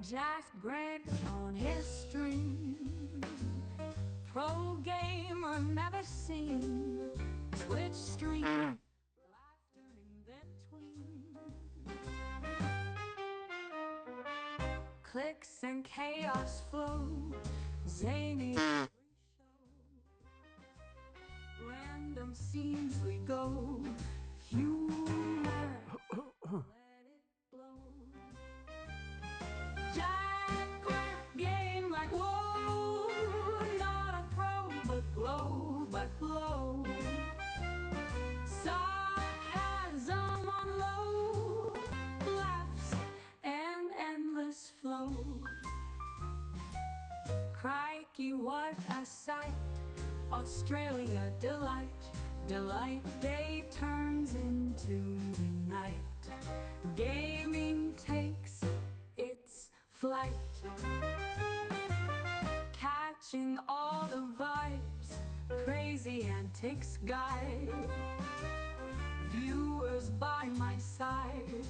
Jack Grant on his string. Pro gamer never seen. Switch string, laughter in between. Clicks and chaos flow. Zany show. Random scenes we go. Humor, let it blow. Jack Grant game like whoa, not a pro but glow. Sarcasm on low, laughs and endless flow. Crikey, what a sight! Australia delight. Day turns into night. Gaming takes its flight, catching all the vibes. Crazy antics guide viewers by my side.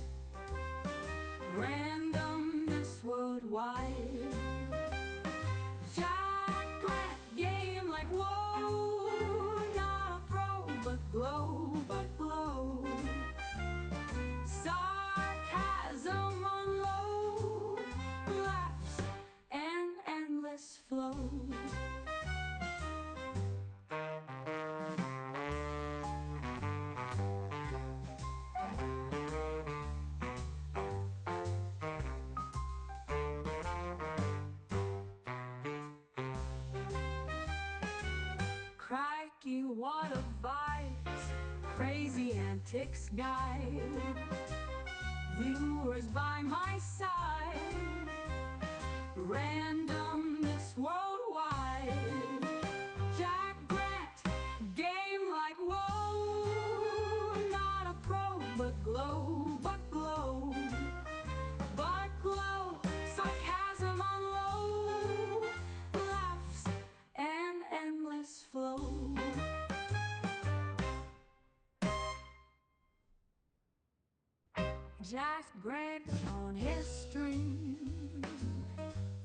Randomness worldwide. Jack Grant game like whoa, not a pro but glow. Sarcasm on low, laughs and endless flow. Crikey, what a vibes! Crazy antics guide viewers by my side. Randomness worldwide. Jack Grant game like whoa, not a pro but glow. Sarcasm on low, laughs and endless flow. Jack Grant on his string.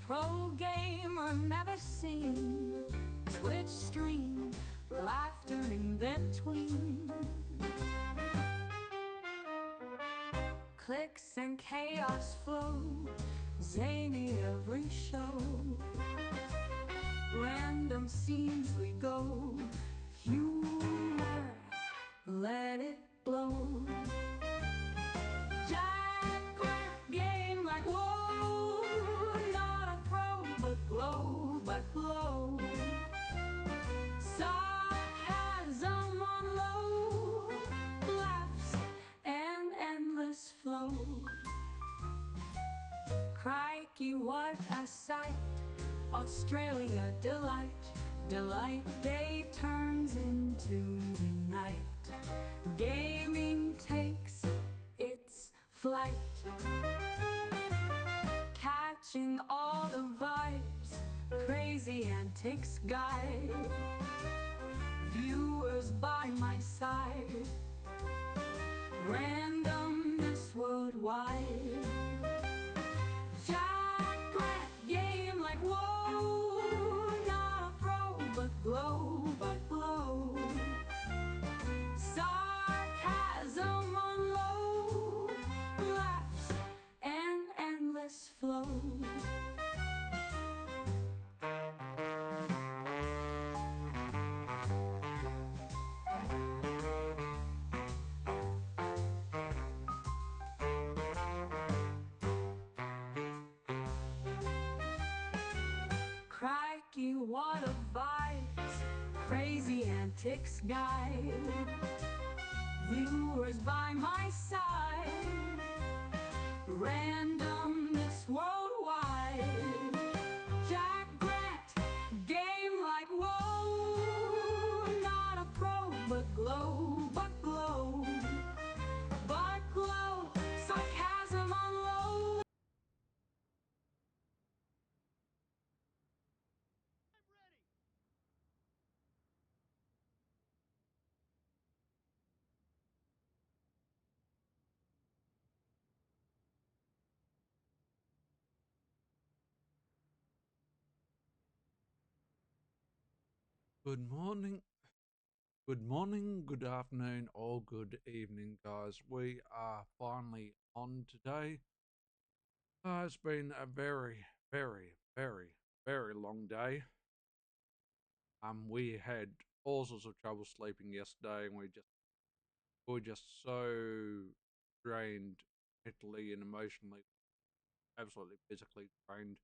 Pro gamer never seen. Switch string, laughter in between. Clicks and chaos flow. Zany every show. Random scenes we go. Humor, let it blow. Jack Grant game like whoa, not a pro but glow. Sarcasm on low, laughs and endless flow. Crikey, what a sight! Australia delight. Day turns into night. Gaming takes its flight, catching all the vibes. Crazy antics guide viewers by my side. Randomness worldwide. Jack Grant game like whoa, not a pro but glow. Sarcasm on low, laughs and endless flow. Crikey, what a vibes! Crazy antics guide viewers by my side. Randomness worldwide. Jack Grant game like whoa, not a pro but glow. Sarcasm on low. Good morning, good afternoon, or good evening, guys. We are finally on today. It's been a very long day. We had all sorts of trouble sleeping yesterday, and we were just so drained mentally and emotionally, absolutely physically drained,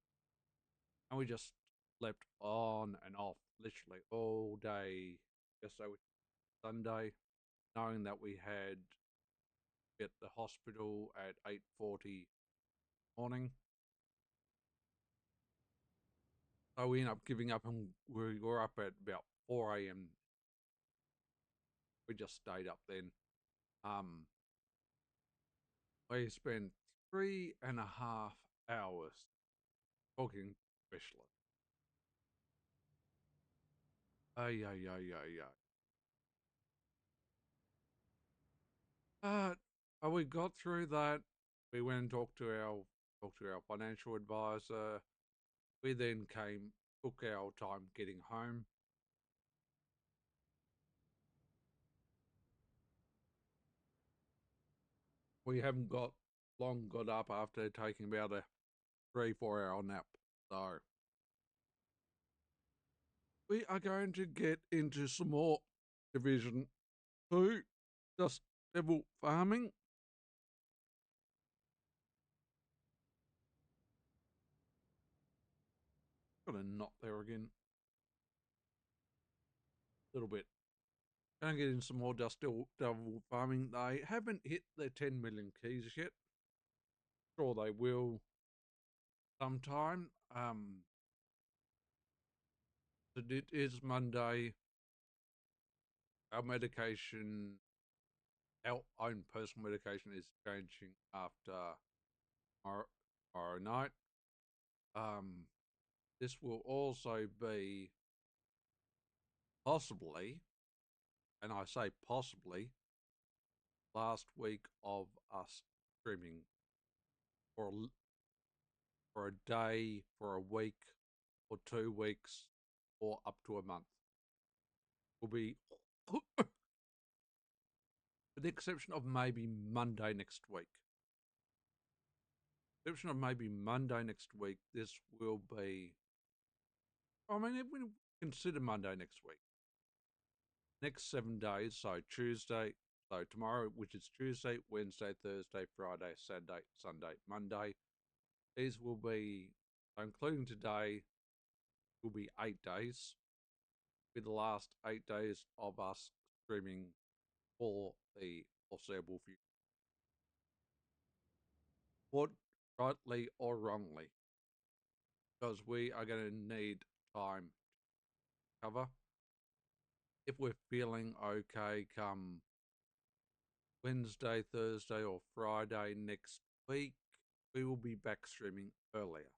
and we just slept on and off literally all day yesterday, which was Sunday, knowing that we had at the hospital at 8:40 morning. So we ended up giving up, and we were up at about 4 a.m. We just stayed up then. Um, we spent 3.5 hours talking specialist. Ay, ay, ay, ay, ay. We got through that. We went and talked to our financial advisor. We then took our time getting home. We haven't got up after taking about a 3-4 hour nap. So we are going to get into some more Division 2, just devil farming. Got a knot there again. A little bit. Going to get in some more dust devil farming. They haven't hit their 10 million keys yet. Sure, they will sometime. It is Monday. Our medication, our own personal medication, is changing after tomorrow night. This will also be possibly, and I say possibly, last week of us streaming for a day, for a week, or 2 weeks, or up to a month. Will be, with the exception of maybe Monday next week. Exception of maybe Monday next week, this will be. I mean, if we consider Monday next week, next 7 days, so Tuesday, so tomorrow, which is Tuesday, Wednesday, Thursday, Friday, Saturday, Sunday, Monday. These will be, including today, will be 8 days. Be the last 8 days of us streaming for the foreseeable future. What, rightly or wrongly, because we are going to need time to cover. If we're feeling okay come Wednesday, Thursday, or Friday next week, we will be back streaming earlier.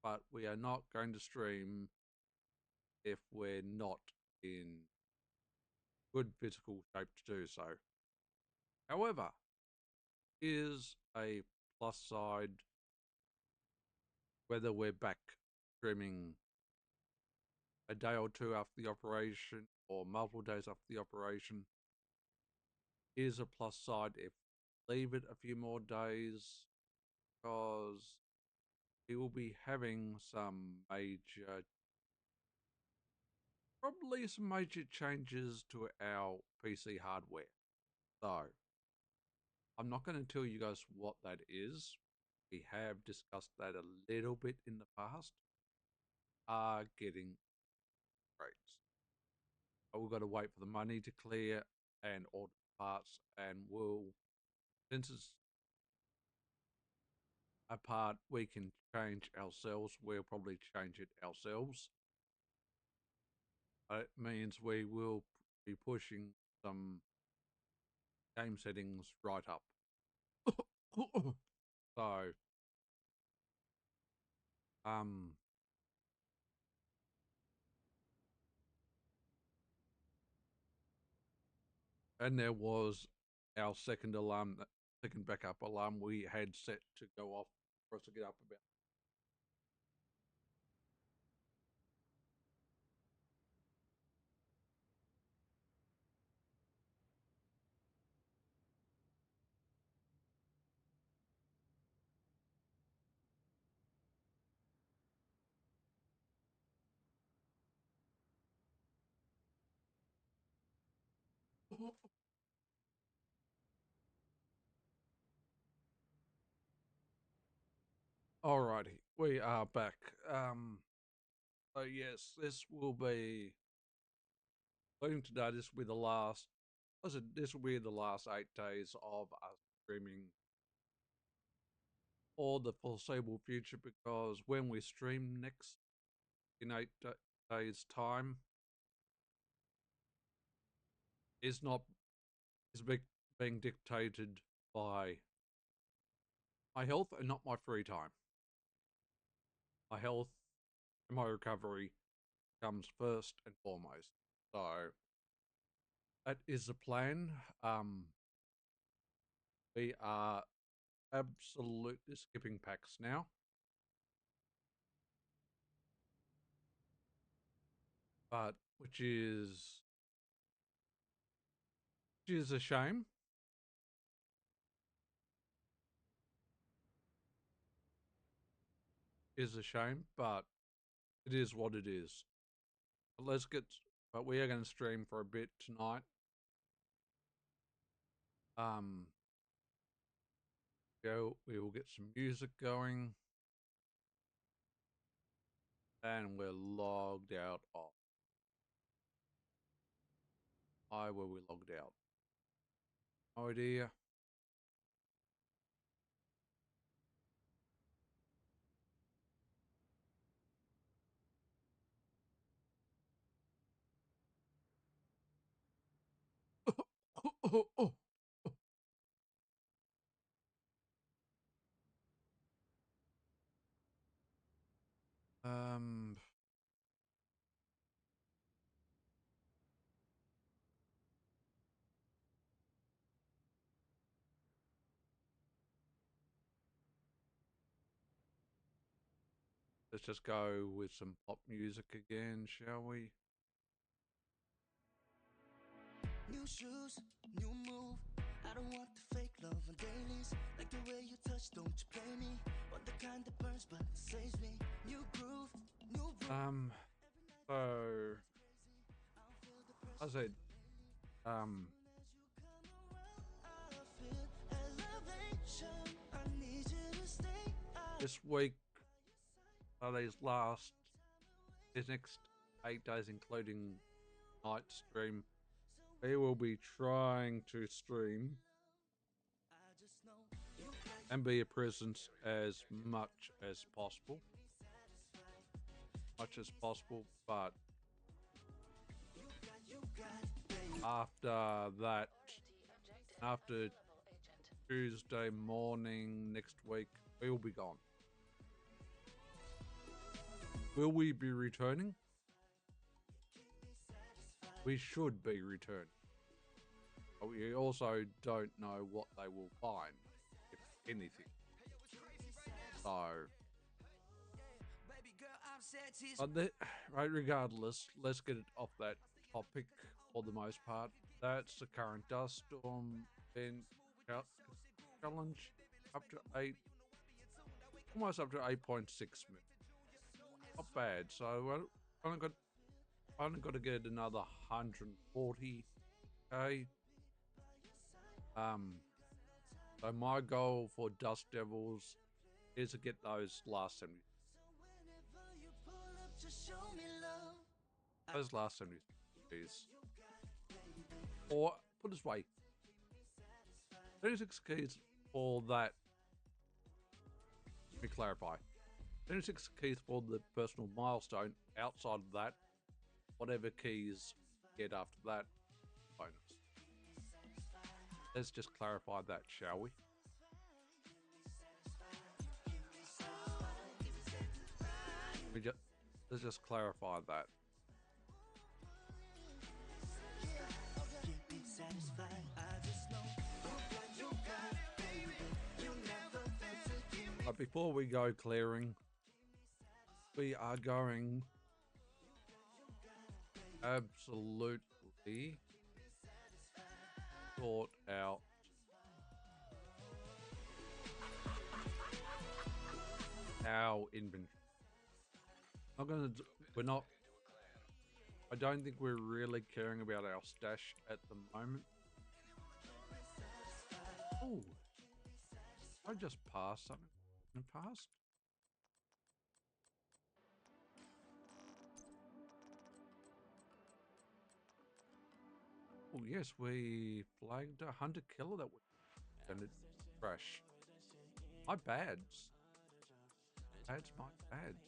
But we are not going to stream if we're not in good physical shape to do so. However, is a plus side whether we're back streaming a day or two after the operation or multiple days after the operation. Is a plus side if leave it a few more days, because we will be having probably some major changes to our PC hardware. So I'm not going to tell you guys what that is. We have discussed that a little bit in the past. Are getting rates. But we've got to wait for the money to clear and order parts, and since it's a part we can change ourselves, we'll probably change it ourselves. It means we will be pushing some game settings right up. So, um, and there was our second alarm, second backup alarm we had set to go off for us to get up about. Alrighty, we are back. So yes, this will be. Leading today, this will be the last. This will be the last 8 days of us streaming for the foreseeable future, because when we stream next in 8 days' time is not is being dictated by my health and not my free time. My health and my recovery comes first and foremost. So that is the plan. We are absolutely skipping packs now, but which is a shame. Is a shame, but it is what it is. But let's get. But we are going to stream for a bit tonight. Um, we will get some music going, and we're logged out of. Why were we logged out? No idea. um, let's just go with some pop music again, shall we? New shoes, new move. I don't want the fake love on dailies. Like the way you touch, don't you play me. Want the kind that burns but saves me. New groove, new groove. So I said, um, this week, these next 8 days, including night stream, we will be trying to stream and be a presence as much as possible. But after that, after Tuesday morning next week, we will be gone. Will we be returning? We should be returning. But we also don't know what they will find, if anything. So, right, regardless, let's get it off that topic for the most part. That's the current dust storm challenge, up to almost up to 8.6 minutes. Not bad. So I only got to get another 140k. So my goal for Dust Devils is to get those last 70. Those last 70 keys. Or put it this way, 36 keys for that. Let me clarify. 36 keys for the personal milestone. Outside of that, whatever keys get after that, bonus. Let's just clarify that, shall we? Let's just clarify that. But before we go clearing, we are going absolutely sort out our inventory. We're not, I don't think we're really caring about our stash at the moment. Oh, I just passed something in the past. Oh yes, we flagged a hunter killer that was going to crash. My bads. That's my bads.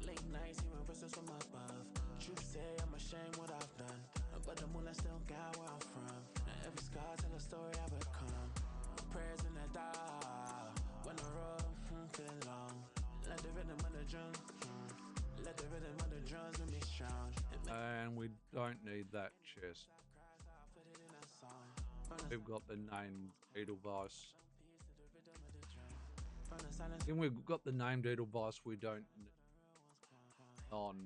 Late nights hearing voices from above. Truth say I'm ashamed what I've done, but the moon I still got where I'm from. And every scar tell a story I become. Prayers in the dark when the road feel long. Let the rhythm of the drum, let the rhythm of the drums make me strong. And we don't need that chest. We've got the named Edelweiss. And we've got the named Edelweiss. We don't need on.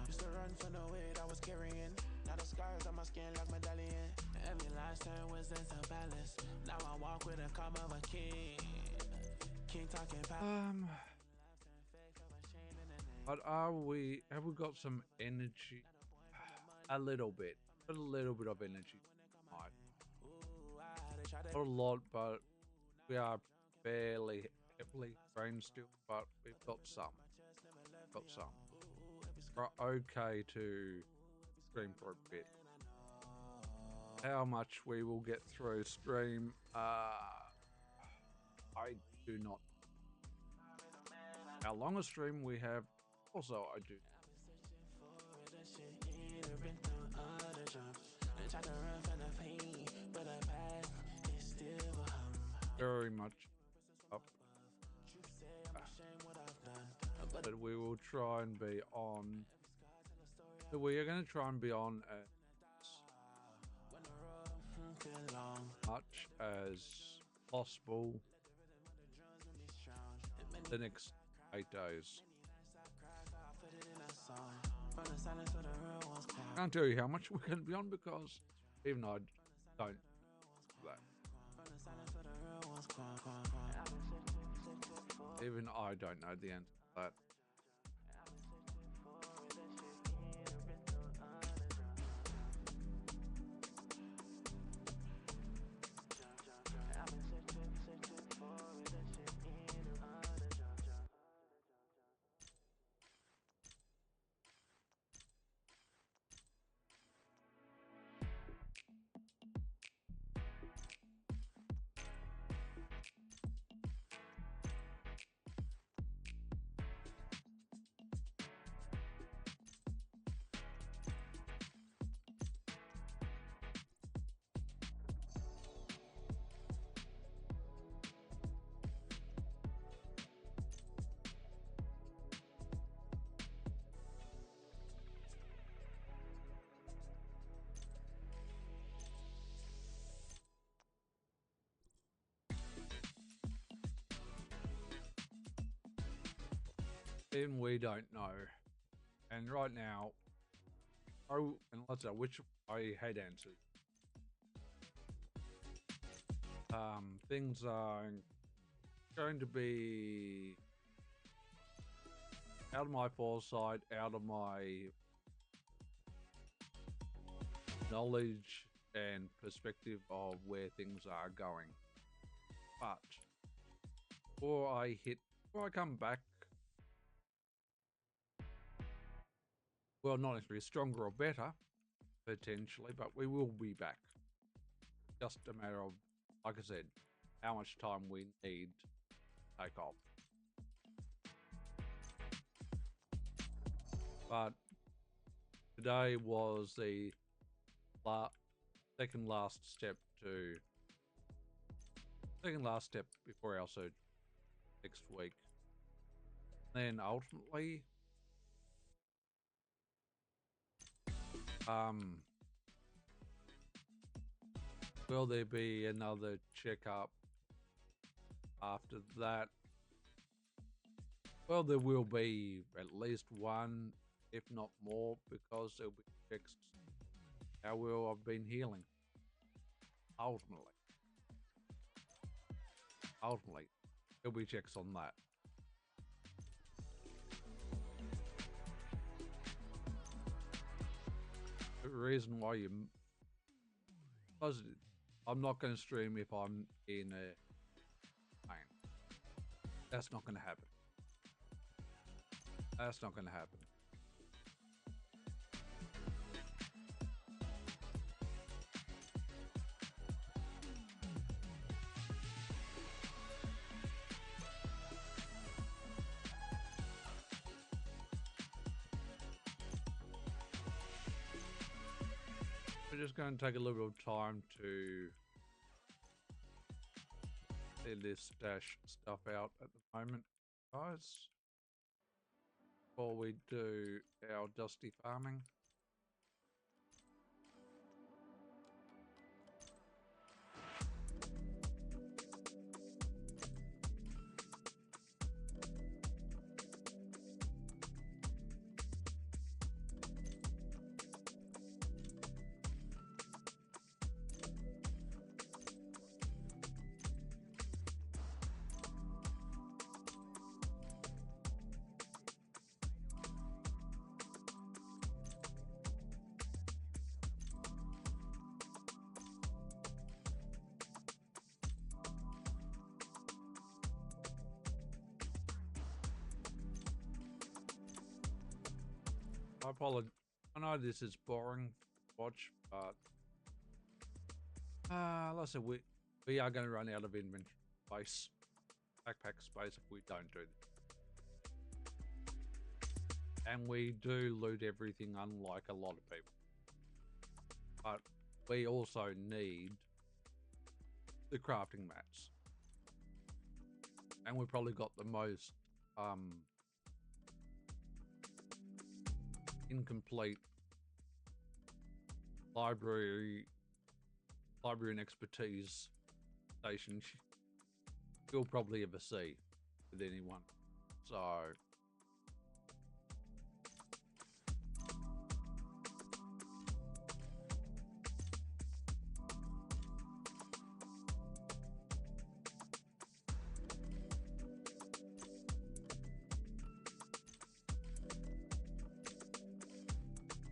Used to run for the weight I was carrying. Now the scars on my skin like medallion. Every last turn was into balance. Now I walk with the calm of a king. King talking power. But have we got some energy? A little bit of energy. Not a lot, but we are fairly heavily drained still. But we've got some. We're okay to stream for a bit. How much we will get through stream, I do not. How long a stream we have, also I do. Very much up. But we will try and be on. So we are going to try and be on as much as possible the next 8 days. I can't tell you how much we're going to be on because even I don't know that. Even I don't know the answer to that. Even we don't know. And right now, oh, and let's say which I had answered. Things are going to be out of my foresight, out of my knowledge and perspective of where things are going. But before I come back, well, not necessarily stronger or better, potentially, but we will be back. Just a matter of, like I said, how much time we need to take off. But today was the second last step before our surgery next week. Then ultimately, will there be another checkup after that? Well, there will be at least one, if not more, because there'll be checks how well I've been healing. Ultimately, there'll be checks on that. the reason why you, because I'm not going to stream if I'm in a plane. That's not going to happen. That's not going to happen. We're just going to take a little bit of time to clear this stash stuff out at the moment, guys, before we do our dusty farming. I apologize. I know this is boring to watch, but like I said, we are going to run out of inventory space, backpack space, if we don't do this. And we do loot everything, unlike a lot of people. But we also need the crafting mats, and we've probably got the most incomplete library and expertise station you'll probably ever see with anyone. So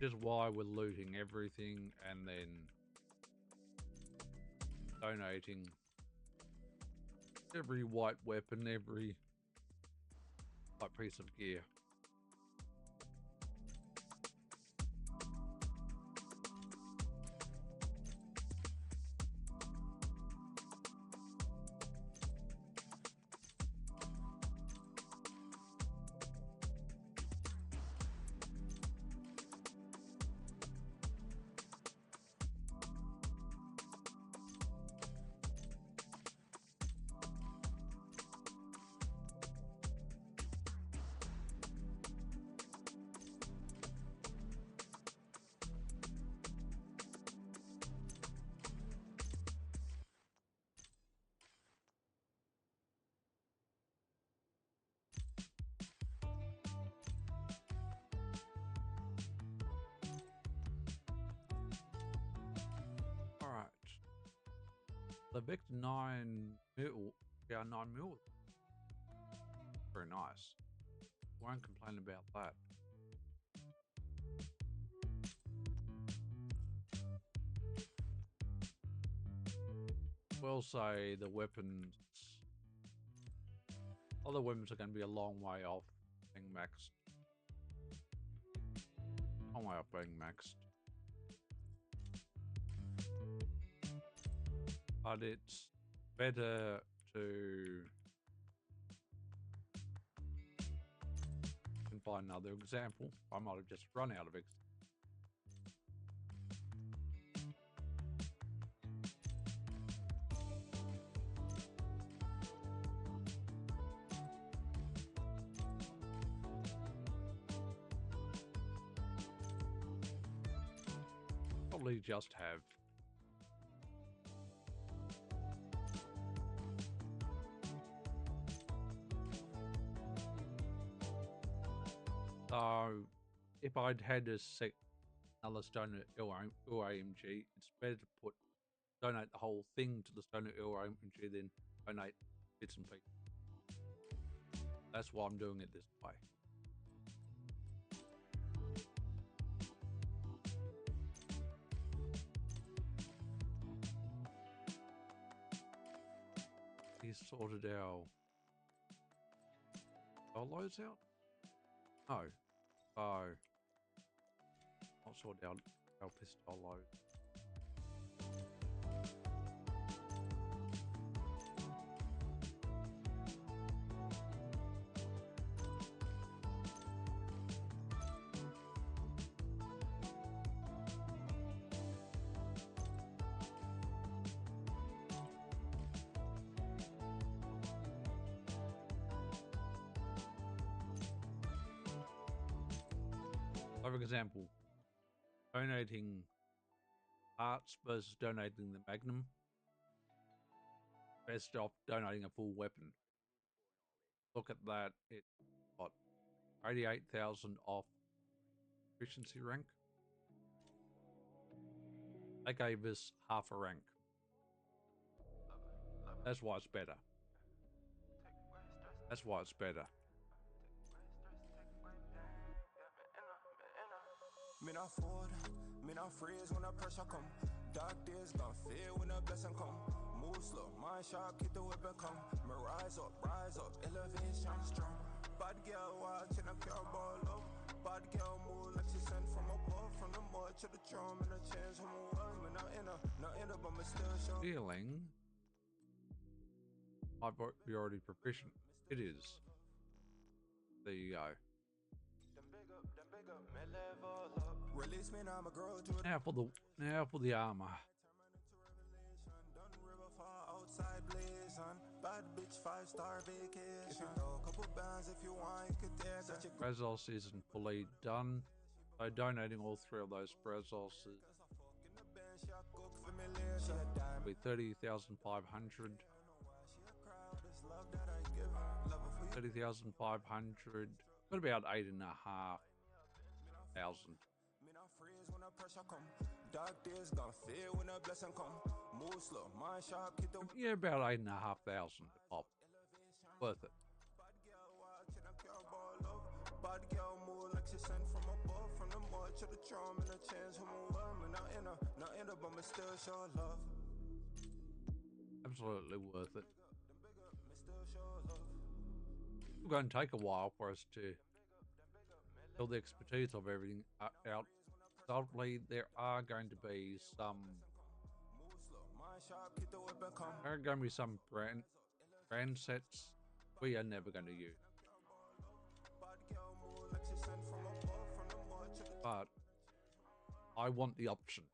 just why we're looting everything and then donating every white weapon, every white piece of gear. The Victor 9 mil, yeah, 9 mil. Very nice. Won't complain about that. Will say the weapons, other weapons are going to be a long way off being maxed. Long way off being maxed. But it's better to find another example. I might have just run out of it. Probably just have. So, if I'd had a another Stoner Ur AMG, it's better to donate the whole thing to the Stoner Ur AMG than donate bits and pieces. That's why I'm doing it this way. we sorted our solos out? No. Oh. Not sorted out our pistolos. For example, donating parts versus donating the Magnum. Best off donating a full weapon. Look at that. It got 88,000 off efficiency rank. They gave us half a rank. That's why it's better. That's why it's better. Me not forward, me not freeze when the pressure come. Dark days gone fear when the blessing come. Move slow, mind sharp, keep the weapon come. Me rise up, elevation strong. Bad girl watching a pure ball love. Bad girl move like she sent from above. From the mud to the drum and the chains from a world. Me not inner, but me still show. Feeling I've already proficient. It is. There you go. Now for the armor. Bad bitch 5-star vacation. Couple bands if you want, you could take such a Brazos isn't fully done. So donating all three of those Brazos will be 30,500. 30,500. Got about 8,500. Yeah, about 8,500 pop. Worth it. Bad girl move like she sent from above. From the mud to the drum and the chains from a world. Me not inner, but me still show love. Absolutely worth it. It's going to take a while for us to build the expertise of everything out. Hopefully, there are going to be some. There are going to be some brand sets we are never going to use. But I want the option.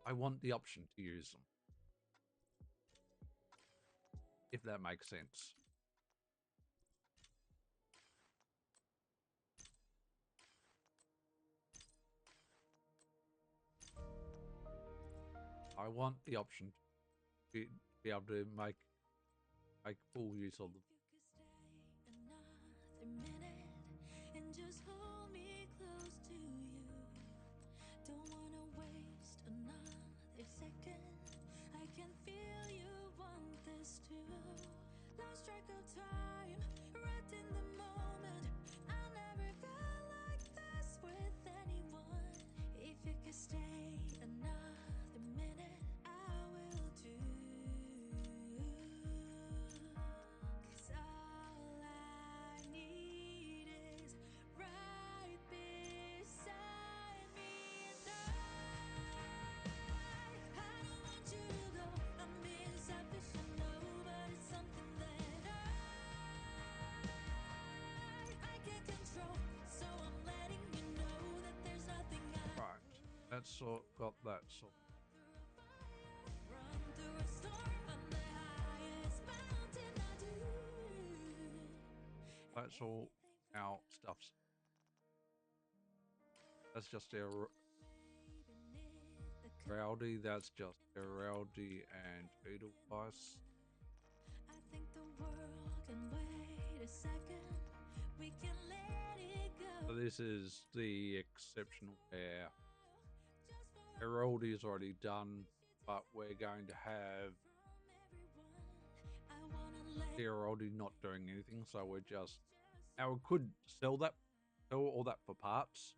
I want the option to use them. If that makes sense. I want the option to be able to make full use of them. And just hold me close to you. Don't wanna waste another second. I can feel you want this too. Lost track of time, right in the moment. I never felt like this with anyone. If you could stay another minute, I will do. 'Cause all I need is right beside me, and I don't want you to go. I'm being selfish, I know, but it's something that I can't control. So I'm letting you know that there's nothing I right. That's got that sort. Run through a storm on the highest mountain I do. That's all our stuffs. That's just our Rowdy. That's just a Rowdy and Edelweiss. I think the world can wait a second. We can let it go. So this is the exceptional pair. Heraldy is already done, but we're going to have Heraldy not doing anything. So we're just now we could sell all that for parts,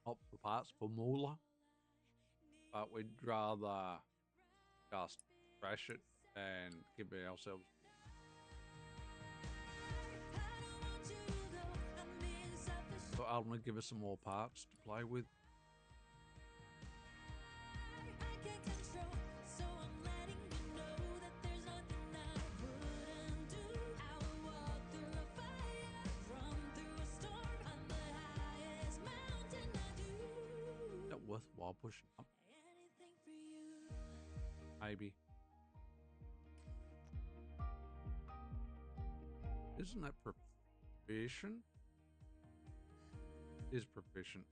not for parts, for moolah. But we'd rather just trash it and give ourselves. So I'm gonna give us some more parts to play with. Is that worthwhile pushing up? Maybe. Isn't that proficient? Is proficient.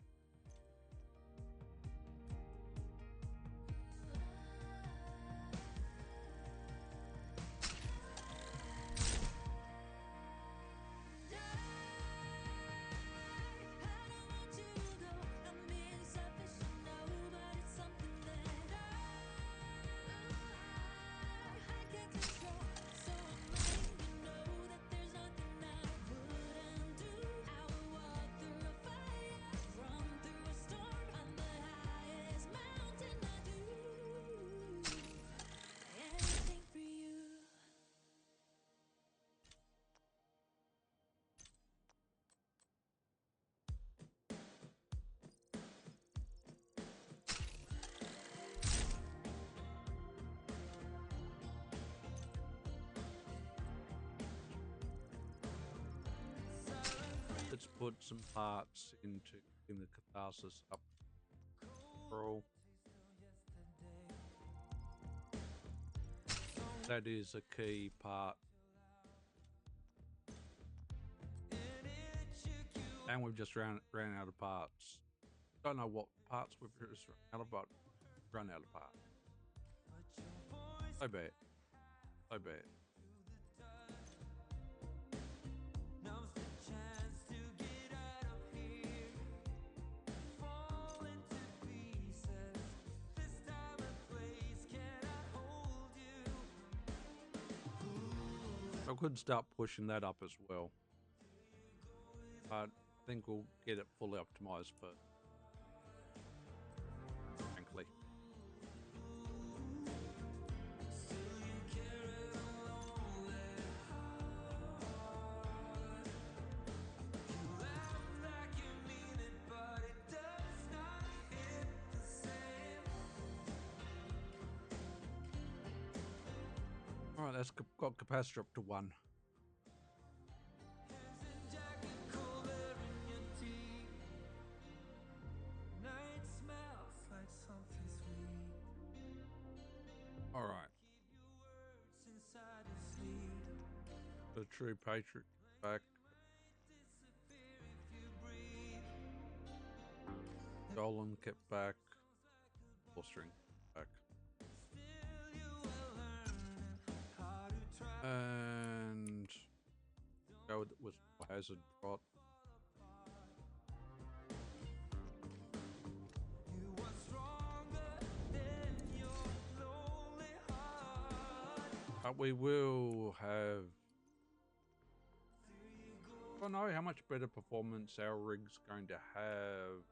Let's put some parts into the catharsis up roll. That is a key part. And we've just ran out of parts. Don't know what parts we've just run out of, but run out of parts. So bad. So bad. I could start pushing that up as well, but I think we'll get it fully optimized first, frankly. All right, that's got capacitor up to 1. All right. The true patriot back. Golan kept back. Full string back. And go with hazard trot. But we will have. I don't know how much better performance our rig's going to have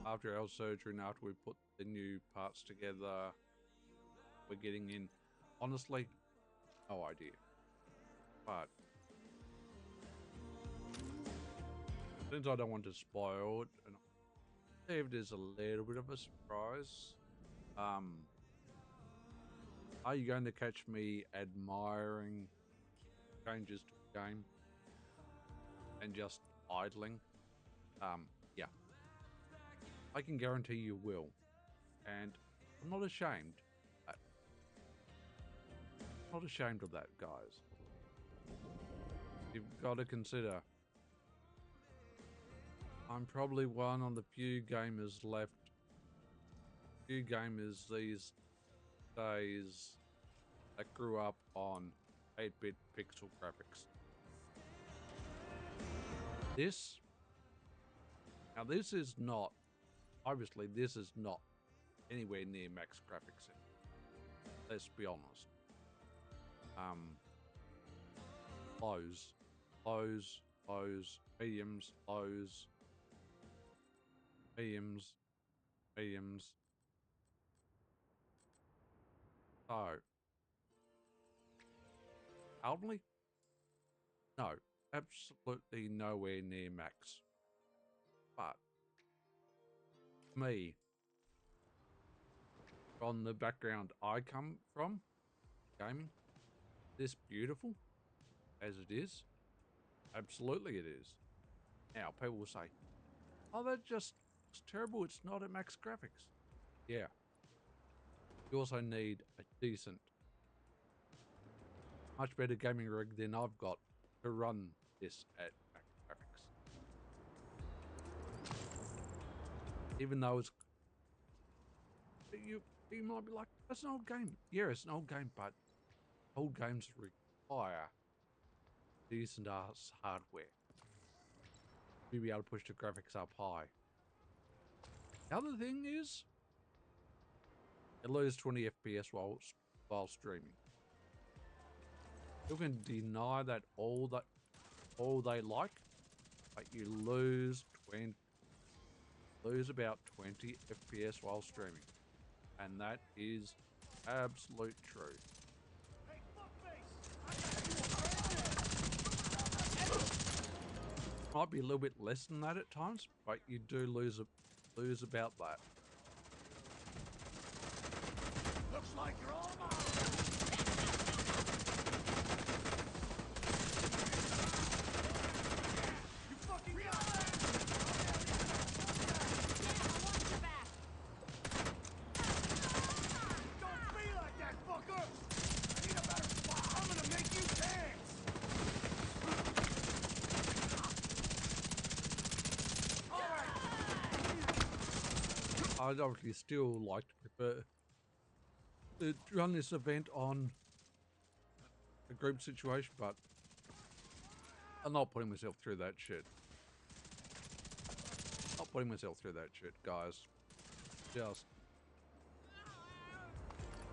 after our surgery and after we put the new parts together. We're getting in. Honestly, no idea. But since I don't want to spoil it, and see if there's a little bit of a surprise. Are you going to catch me admiring changes to the game and just idling? Yeah. I can guarantee you will. And I'm not ashamed. Not ashamed of that, guys. You've got to consider I'm probably one of the few gamers left. Few gamers these days that grew up on 8-bit pixel graphics. This is not, obviously this is not anywhere near max graphics. Let's be honest. Lows, mediums, lows, mediums, mediums. So, elderly? No, absolutely nowhere near max. But me, from the background I come from, gaming, this beautiful as it is, absolutely it is. Now, people will say, oh, that just looks terrible. It's not at max graphics. Yeah. You also need a decent, much better gaming rig than I've got to run this at max graphics. Even though it's, you might be like, that's an old game. Yeah, it's an old game, but old games require decent ass hardware to be able to push the graphics up high. The other thing is, it loses 20 FPS while streaming. You can deny that all they like, but you lose about 20 FPS while streaming, and that is absolute truth. Might be a little bit less than that at times, but you do lose about that. Looks like you're all mine. You fucking got it. Don't be like that, fucker. I need a better spot. I'm gonna make you dance. All right. I'd obviously still like to prefer to run this event on a group situation, but I'm not putting myself through that shit. Not putting myself through that shit, guys. Just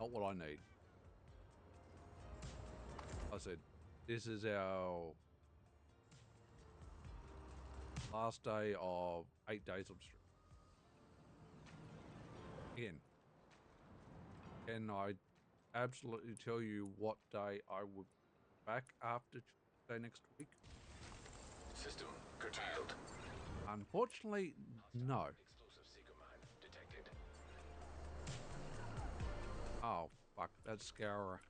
not what I need. I said, this is our last day of 8 days of stream. Again, can I absolutely tell you what day I will be back after Tuesday next week? System curtailed. Unfortunately, no. Explosive seeker mine detected. Oh, fuck, that's Scourer.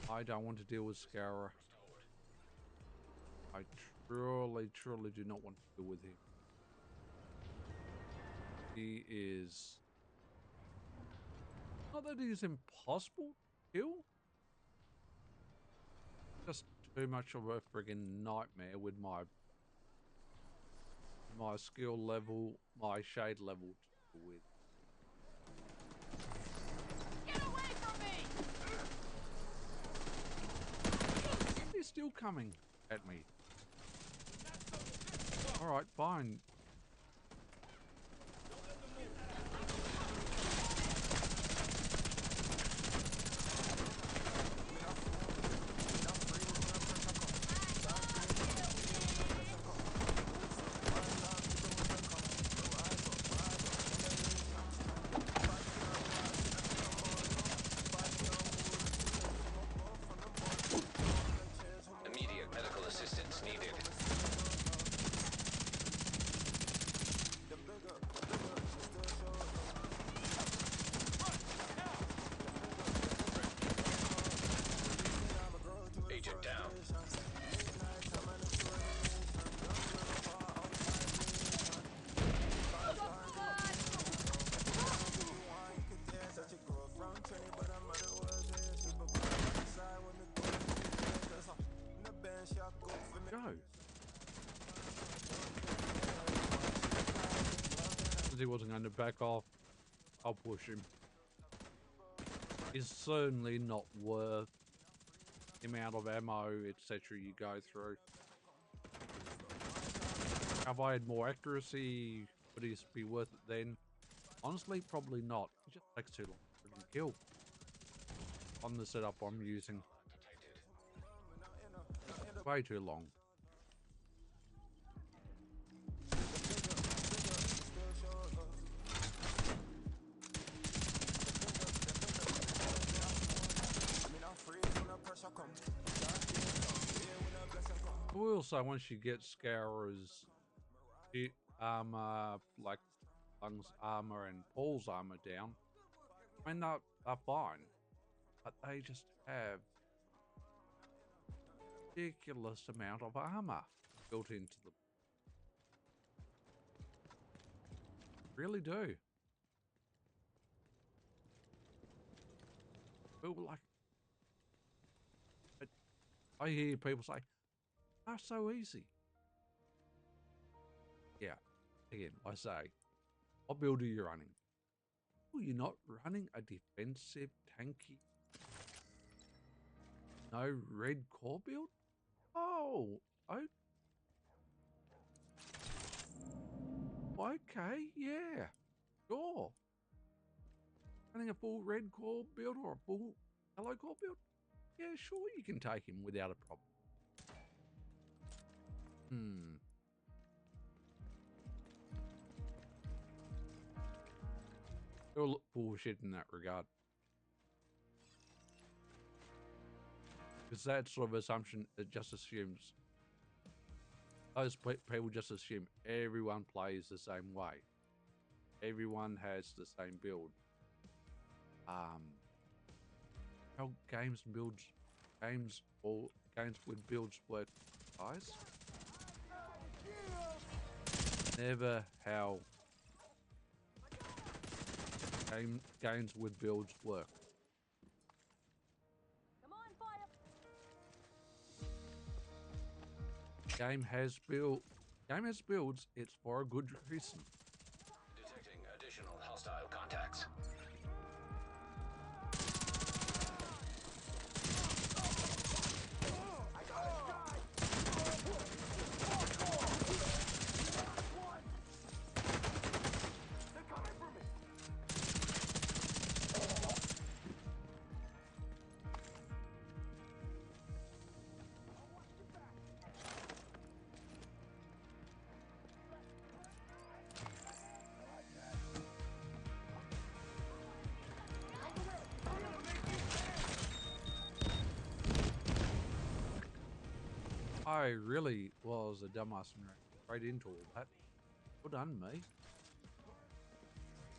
I don't want to deal with Scourer. I truly do not want to deal with him. He is... Not that he's impossible to kill. Just too much of a friggin' nightmare with my skill level, my shade level to deal with. Get away from me! He's still coming at me. Alright, fine. Immediate medical assistance needed. Agent down. Go. Since he wasn't going to back off, I'll push him. He's certainly not worth the amount of ammo, etc. you go through. Have I had more accuracy? Would he be worth it then? Honestly, probably not. It just takes too long to kill on the setup I'm using. Way too long. Also, once you get Scourer's armor, like Lung's armor and Paul's armor down, I mean, they're fine, but they just have ridiculous amount of armor built into them. Really do. People like, I hear people say, "They're so easy." Yeah. Again, I say, what build are you running? Oh, you're not running a defensive tanky. No red core build? Oh, okay, yeah, sure. Running a full red core build or a full yellow core build? Yeah, sure, you can take him without a problem. They'll look bullshit in that regard. Because that sort of assumption, it just assumes, those people just assume everyone plays the same way. Everyone has the same build. How games with builds work, guys. Never how games with builds work. Come on, fire. Game has builds. It's for a good reason. Detecting additional hostile contacts. I really was a dumbass and ran straight into all that. Well done, me.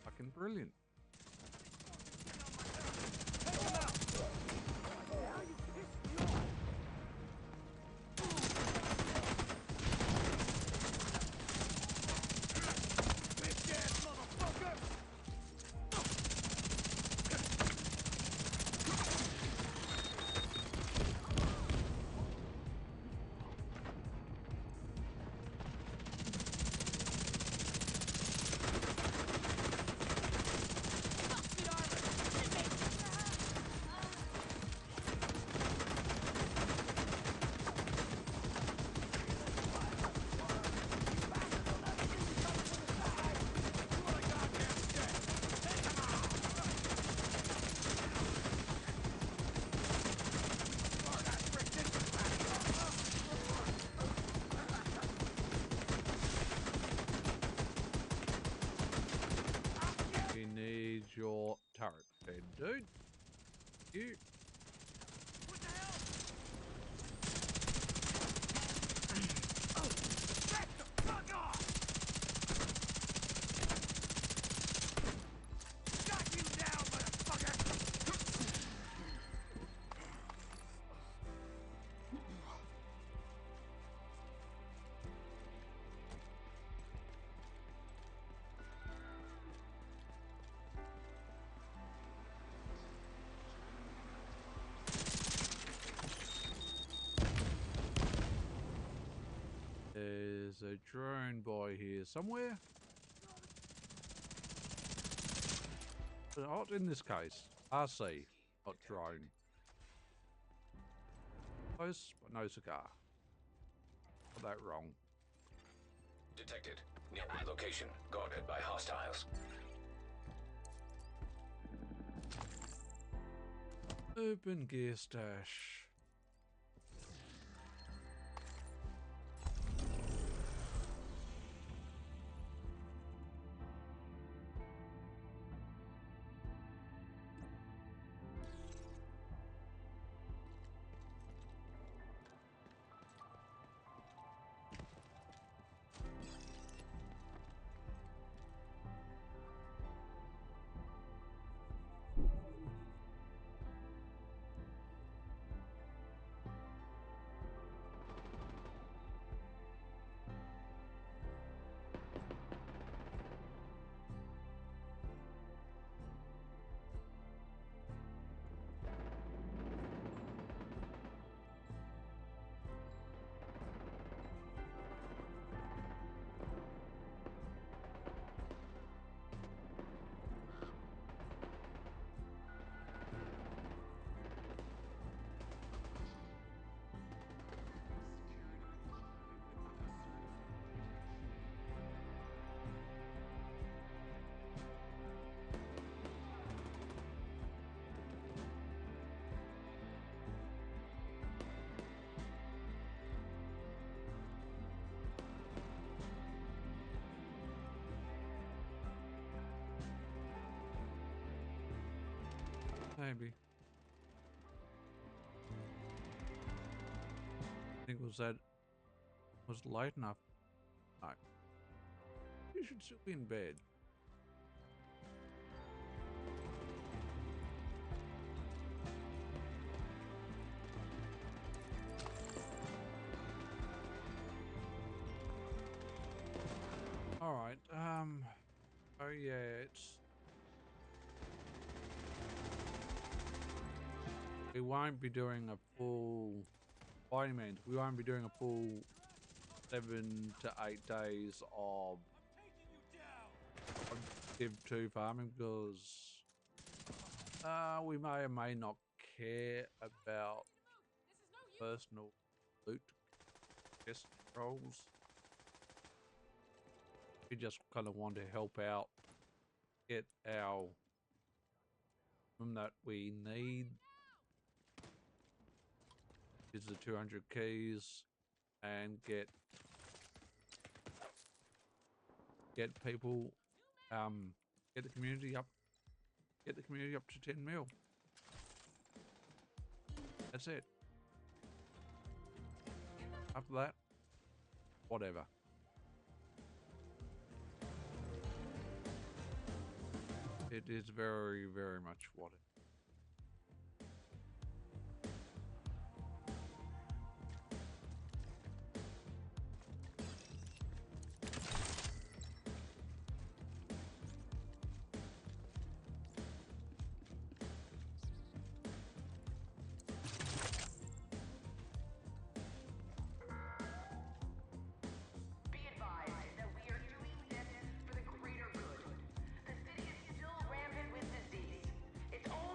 Fucking brilliant. We need your turret fed, dude. You. There's a drone boy here somewhere. But not in this case. RC, not drone. Close, but no cigar. Got that wrong. Detected. Nearby location guarded by hostiles. Open gear stash. Maybe. I think it was that was late enough. No. You should still be in bed. Alright, oh yeah, we won't be doing a full, by any means, we won't be doing a full 7 to 8 days of Div 2 farming because we may or may not care about personal loot quest roles. We just kind of want to help out, get our room that we need, is the 200 keys, and get people, get the community up to 10 mil. That's it. After that, whatever. It is very, very much whatever. Be advised that we are doing this for the greater good. The city is still rampant with disease. It's only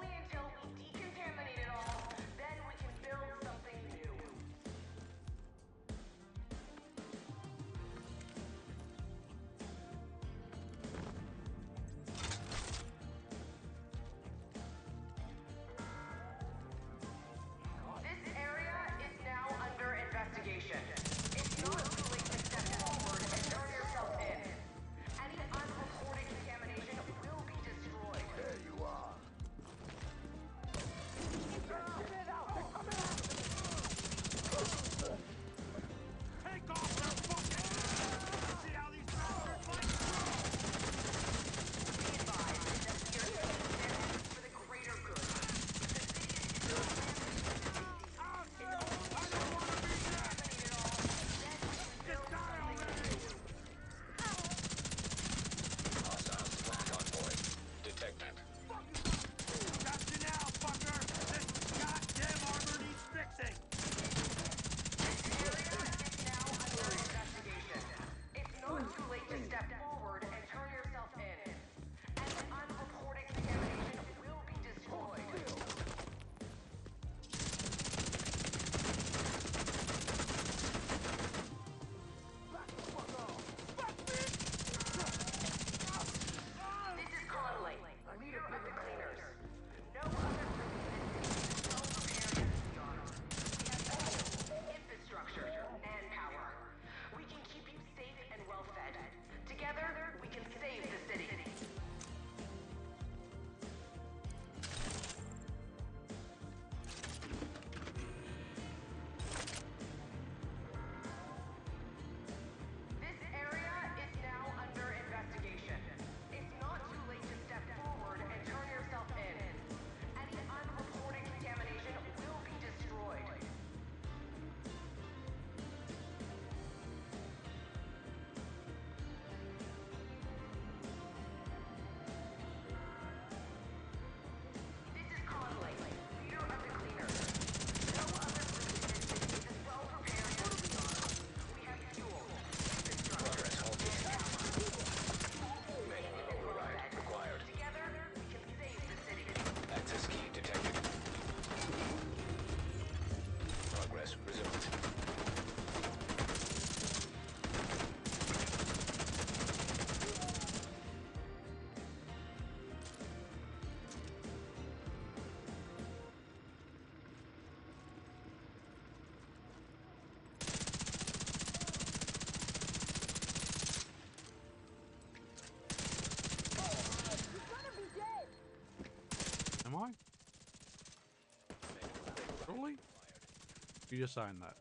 You're just saying that.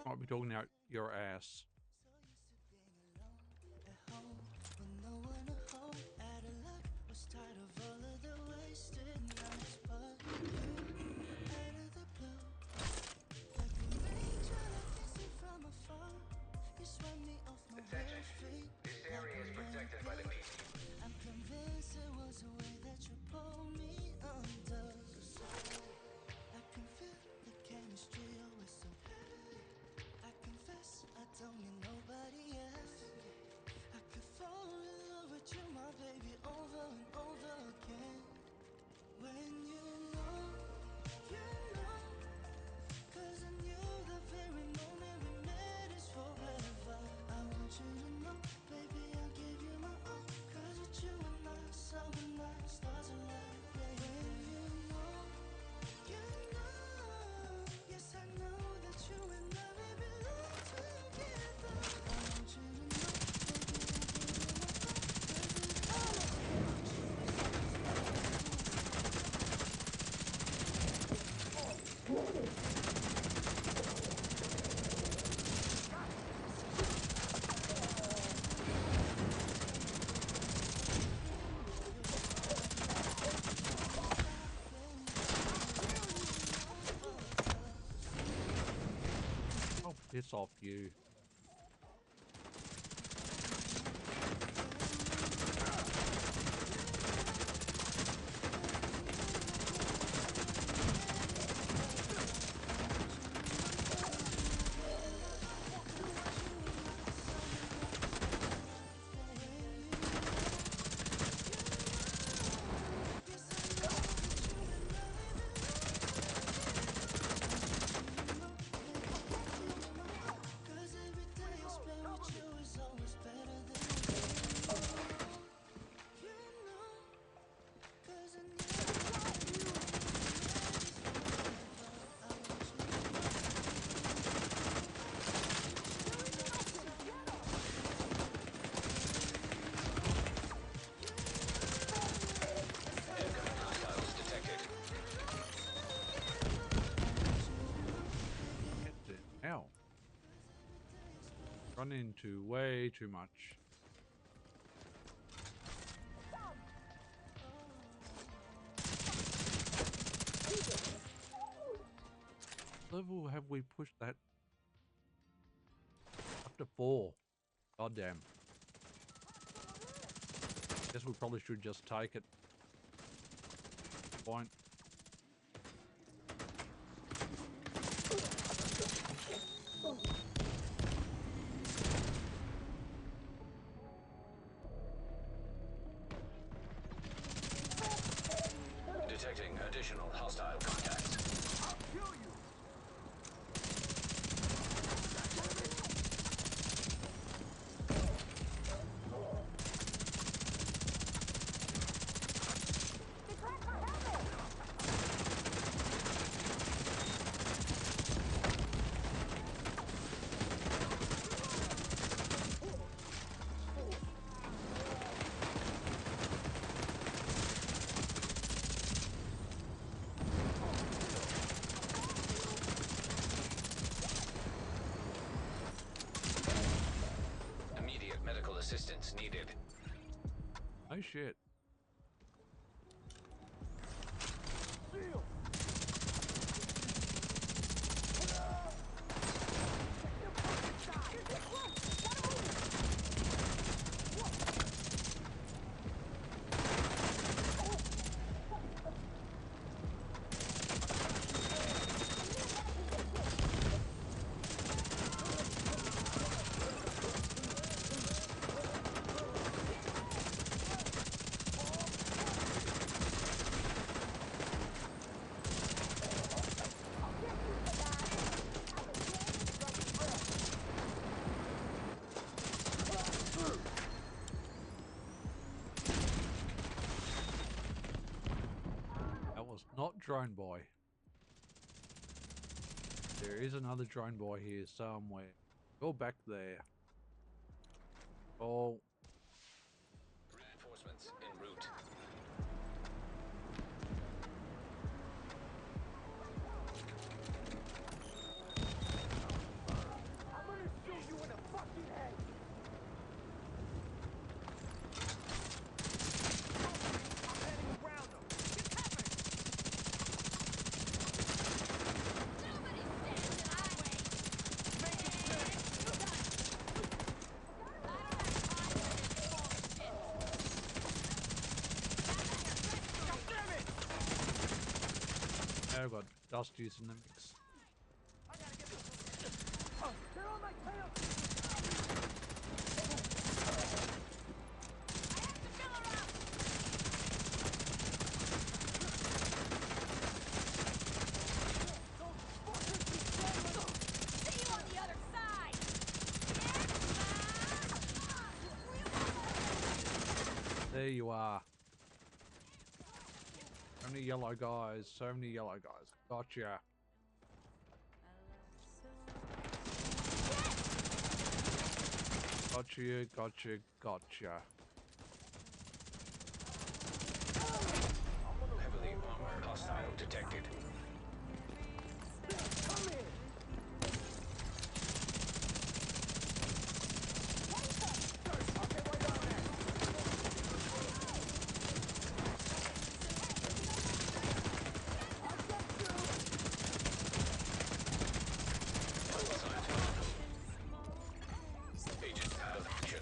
Might be talking out your ass. Attention. This area is protected by the peacekeepers. I'm convinced it was the way that you pulled me under. I can feel the chemistry, always so heavy. I confess I don't need nobody else. I could fall in love with you, my baby, over and over again. When you know, cause I knew the very moment we met is forever. I want you to know, baby, I'll give you my all. Cause with you and I, summer night, stars align. Yeah, when you know, yes, I know that you and I, baby, live together. I want you to know, baby, I'll give you my all. Oh, piss off you. Cause every day I spend with you is always better than you know. Cause I knew I want you to Incoming hostiles detected. Get it now. Run into way too much. Level have we pushed that up to 4? God damn. Guess we probably should just take it. Point. Detecting additional hostile contacts. Immediate medical assistance needed. Oh shit. That was not Drone Boy. There is another Drone Boy here somewhere. Go back there. Oh, Dusty's in the mix. See you on the other side! There you are. So many yellow guys. So many yellow guys. Gotcha. Gotcha, gotcha, gotcha. Heavily armored hostile detected. Agent out of action.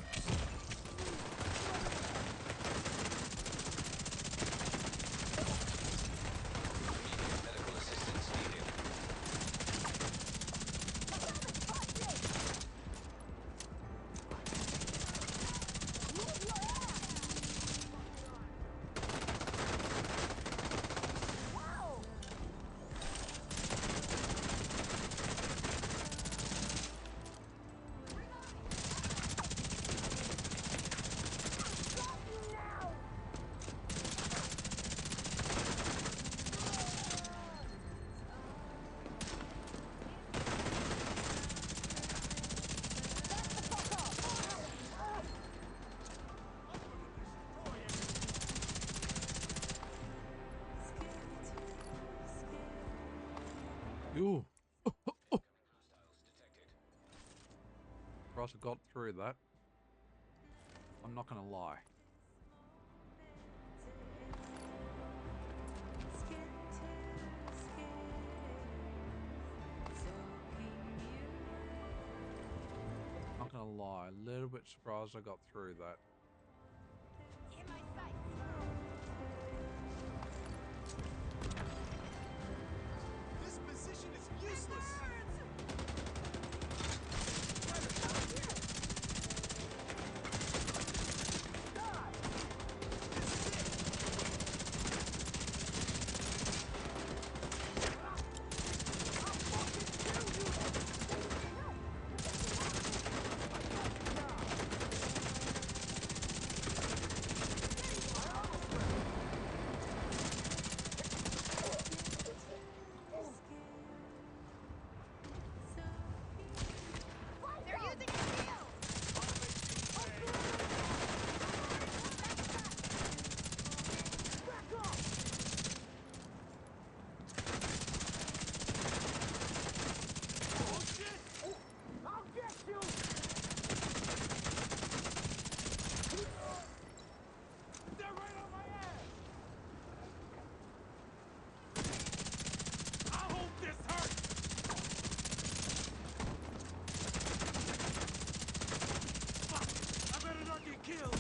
Immediate medical assistance needed. Ooh. Hostiles detected. Cross got through that. I'm not gonna lie. Not gonna lie. A little bit surprised I got through that. In my sight! This position is useless. They're using a shield! They're right on my ass. I hope this hurts. Fuck! I better not get killed.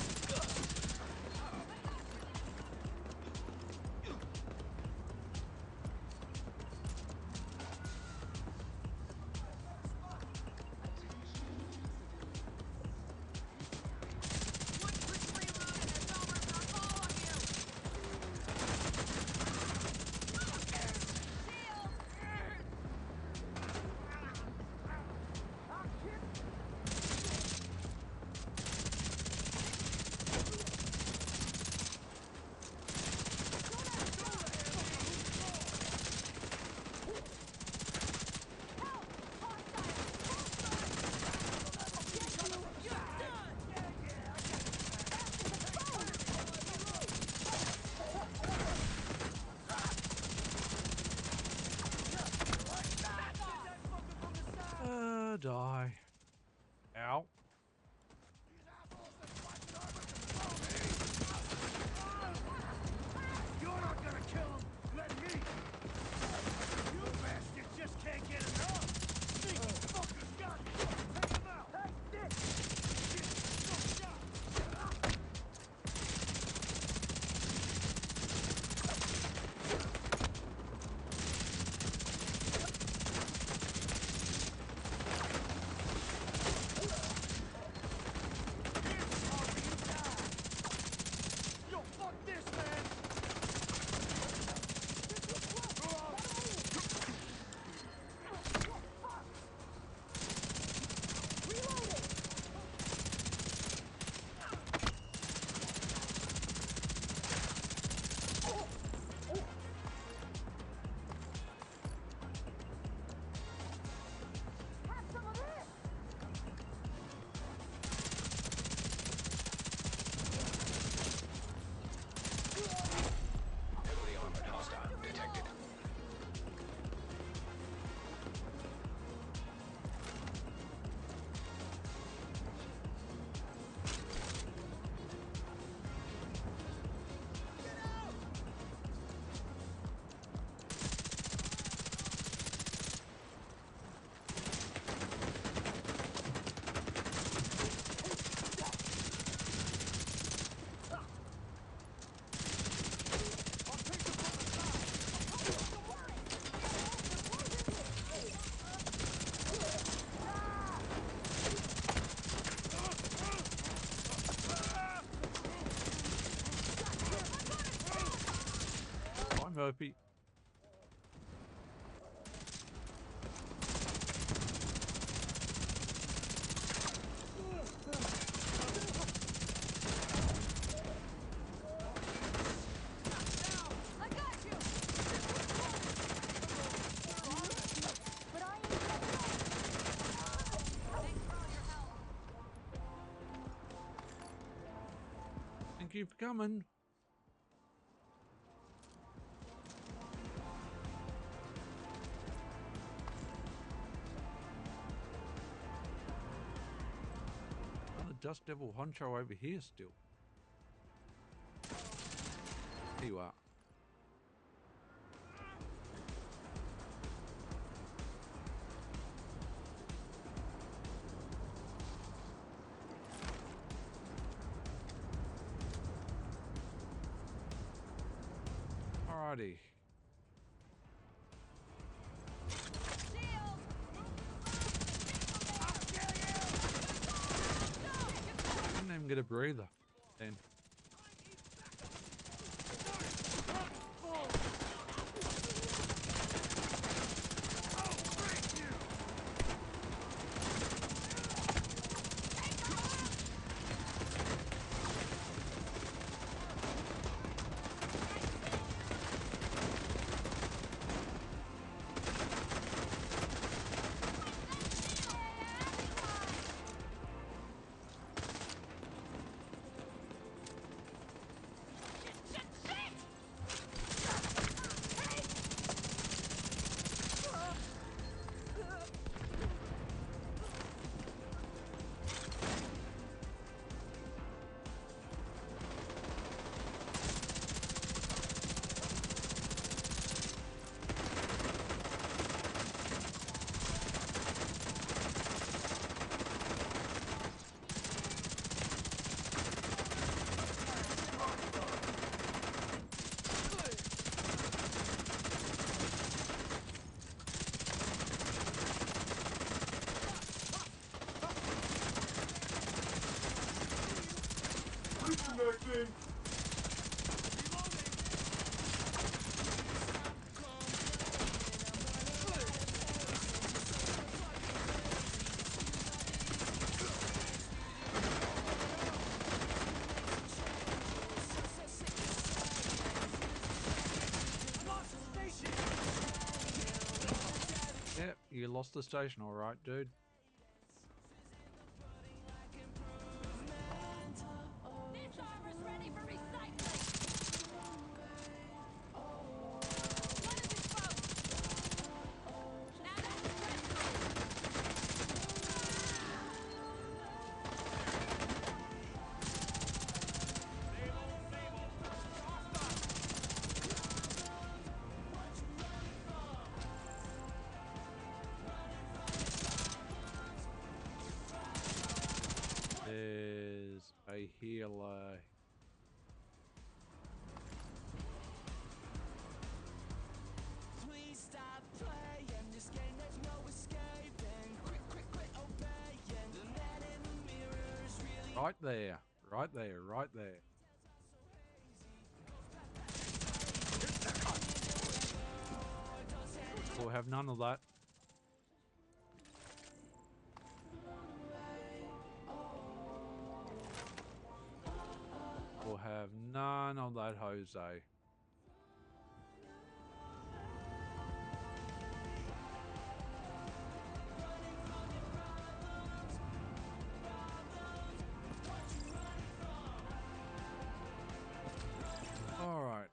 One quick reload and it's over for all of you! Shield! Die. Ow. You're not gonna kill him. Let me. You bastards just can't get enough. Sneaky fuckers got me. Take him out. Hey, shit. Shit. No shot. Slurpee. I got you! But I ain't got Thanks for all your help. Thank you for coming. Another Dust Devil honcho over here still. There you are. Alrighty. Shield! Didn't even get a breather. Then. Yep, you lost the station, alright, dude. This armor's ready for recycling! One is exposed! Now that's dreadful! There's a healer. Please stop playing this game, there's no escaping. Quit obeying. The man in the mirror is really Right there. Right there. Right there. We'll have none of that. We'll have none of that, Jose. All right.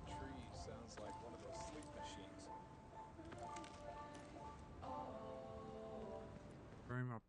Tree sounds like one of those sleep machines. Room up.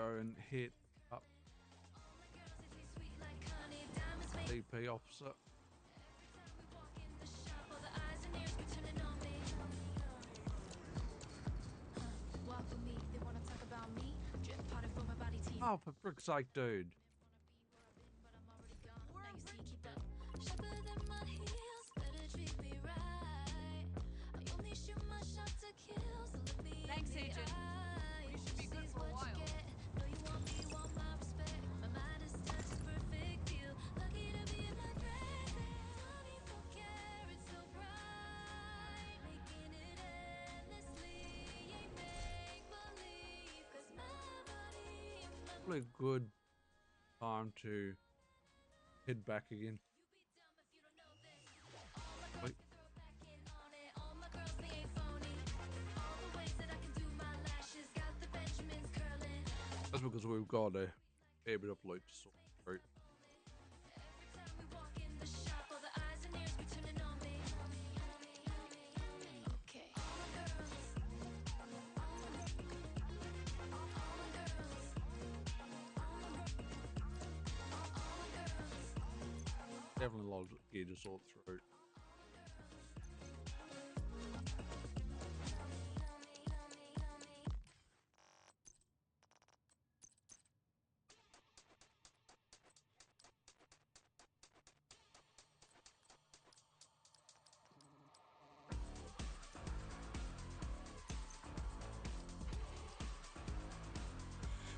go and hit up DP officer. Oh, for frick's sake, dude. Thanks, Agent. We should be good for a while. Probably a good time to head back again. Wait. That's because we've got a fair bit of loot to sort through. Definitely a lot of gear to sort through.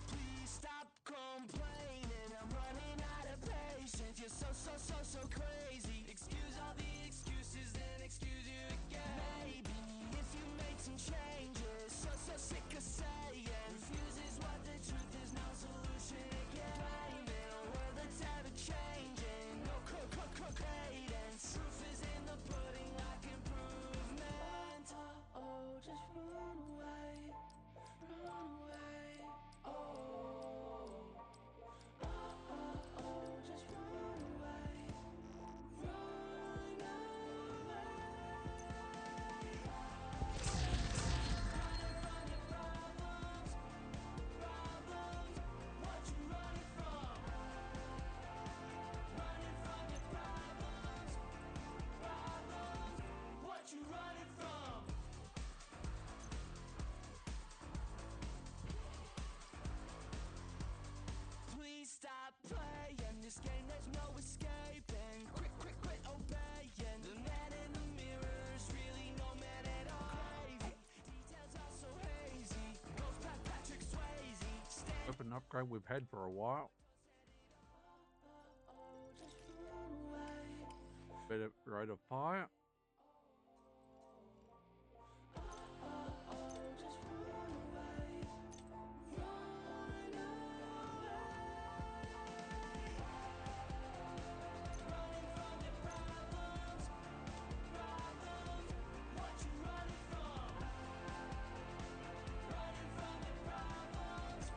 Please stop complaining. I'm running out of patience. You're so crazy. Excuse all the excuses, then excuse you again. Maybe if you made some changes, so sick of saying refuses what the truth is, no solution again. Blaming where the tide of changing, no cadence. Proof is in the pudding, like improvement. Oh, just run away, run away. Oh, just run away, run away. Running from your problems, what you running from? Running from your problems, what you running from? Please stop playing this game, there's no escaping. Quit obeying. The man in the mirror's really no man at all. Details are so hazy. Ghost Patrick Swayze. Weapon upgrade we've had for a while. Just run away. Better rate of fire. Just run away. Run away. Running from your problems, what you running from? Running from your problems,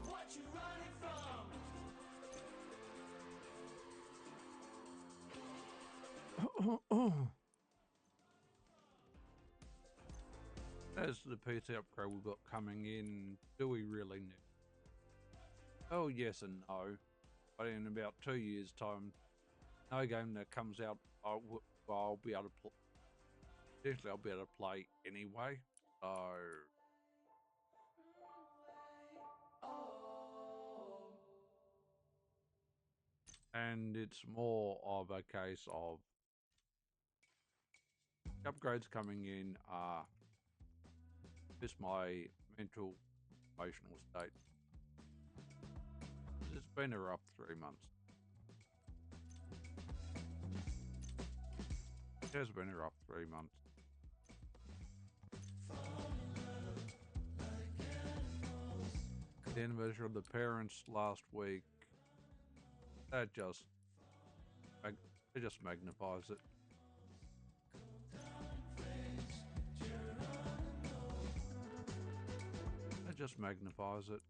what you running from? As the PC upgrade we've got coming in, do we really need? Oh, yes and no. But in about 2 years' time, no game that comes out, I'll be able to play. Usually, I'll be able to play anyway. So, and it's more of a case of upgrades coming in are just my mental, emotional state. It's been a rough 3 months. It has been a rough 3 months. The anniversary of the parents last week, that just magnifies it. It just magnifies it.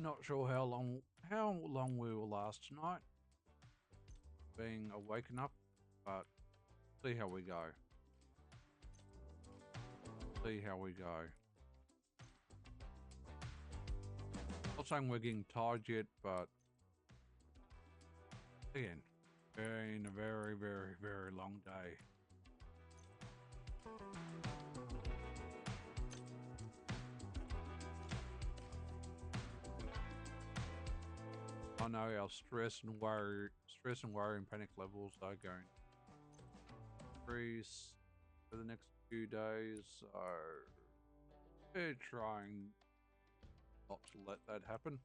not sure how long we will last tonight, being awakened up, but see how we go. See how we go. Not saying we're getting tired yet, but again, been a very, very, very long day. I know our stress and worry and panic levels are going to increase for the next few days, so we're trying not to let that happen.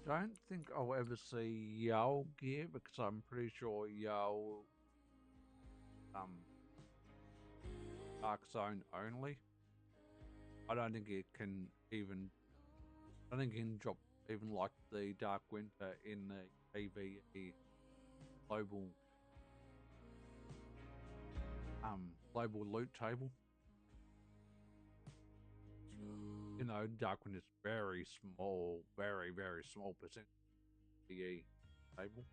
I don't think I'll ever see Yao gear because I'm pretty sure Yao Dark Zone only. I don't think it can even. I don't think it can drop even like the Dark Winter in the PvE global global loot table. You know, Dark Winter is very small, very, very small percent PvE table.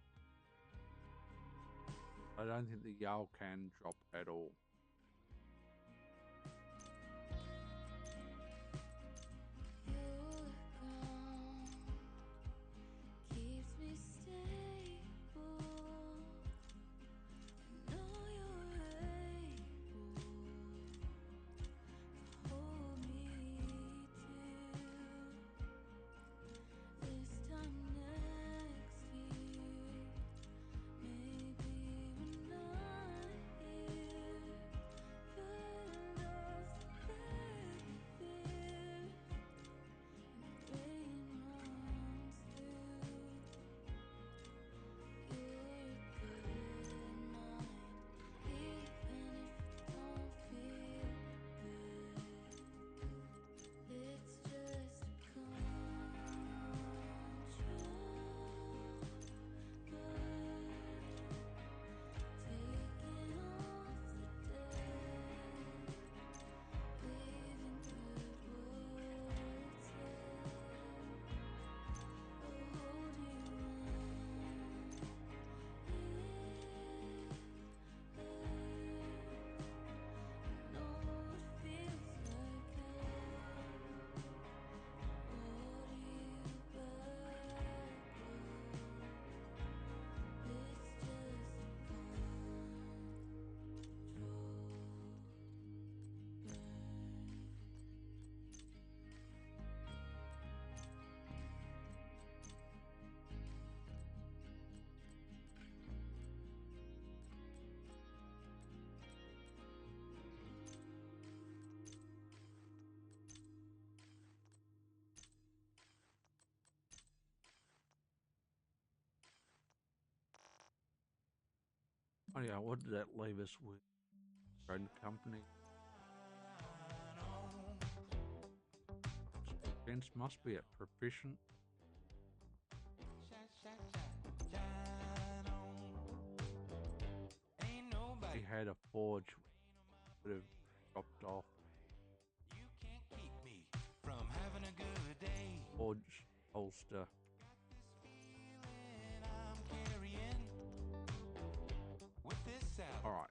I don't think the Yao can drop at all. yeah, what did that leave us with? Friend company. Defense must be at proficient. He had a forge, would have dropped off. Forge holster. All right.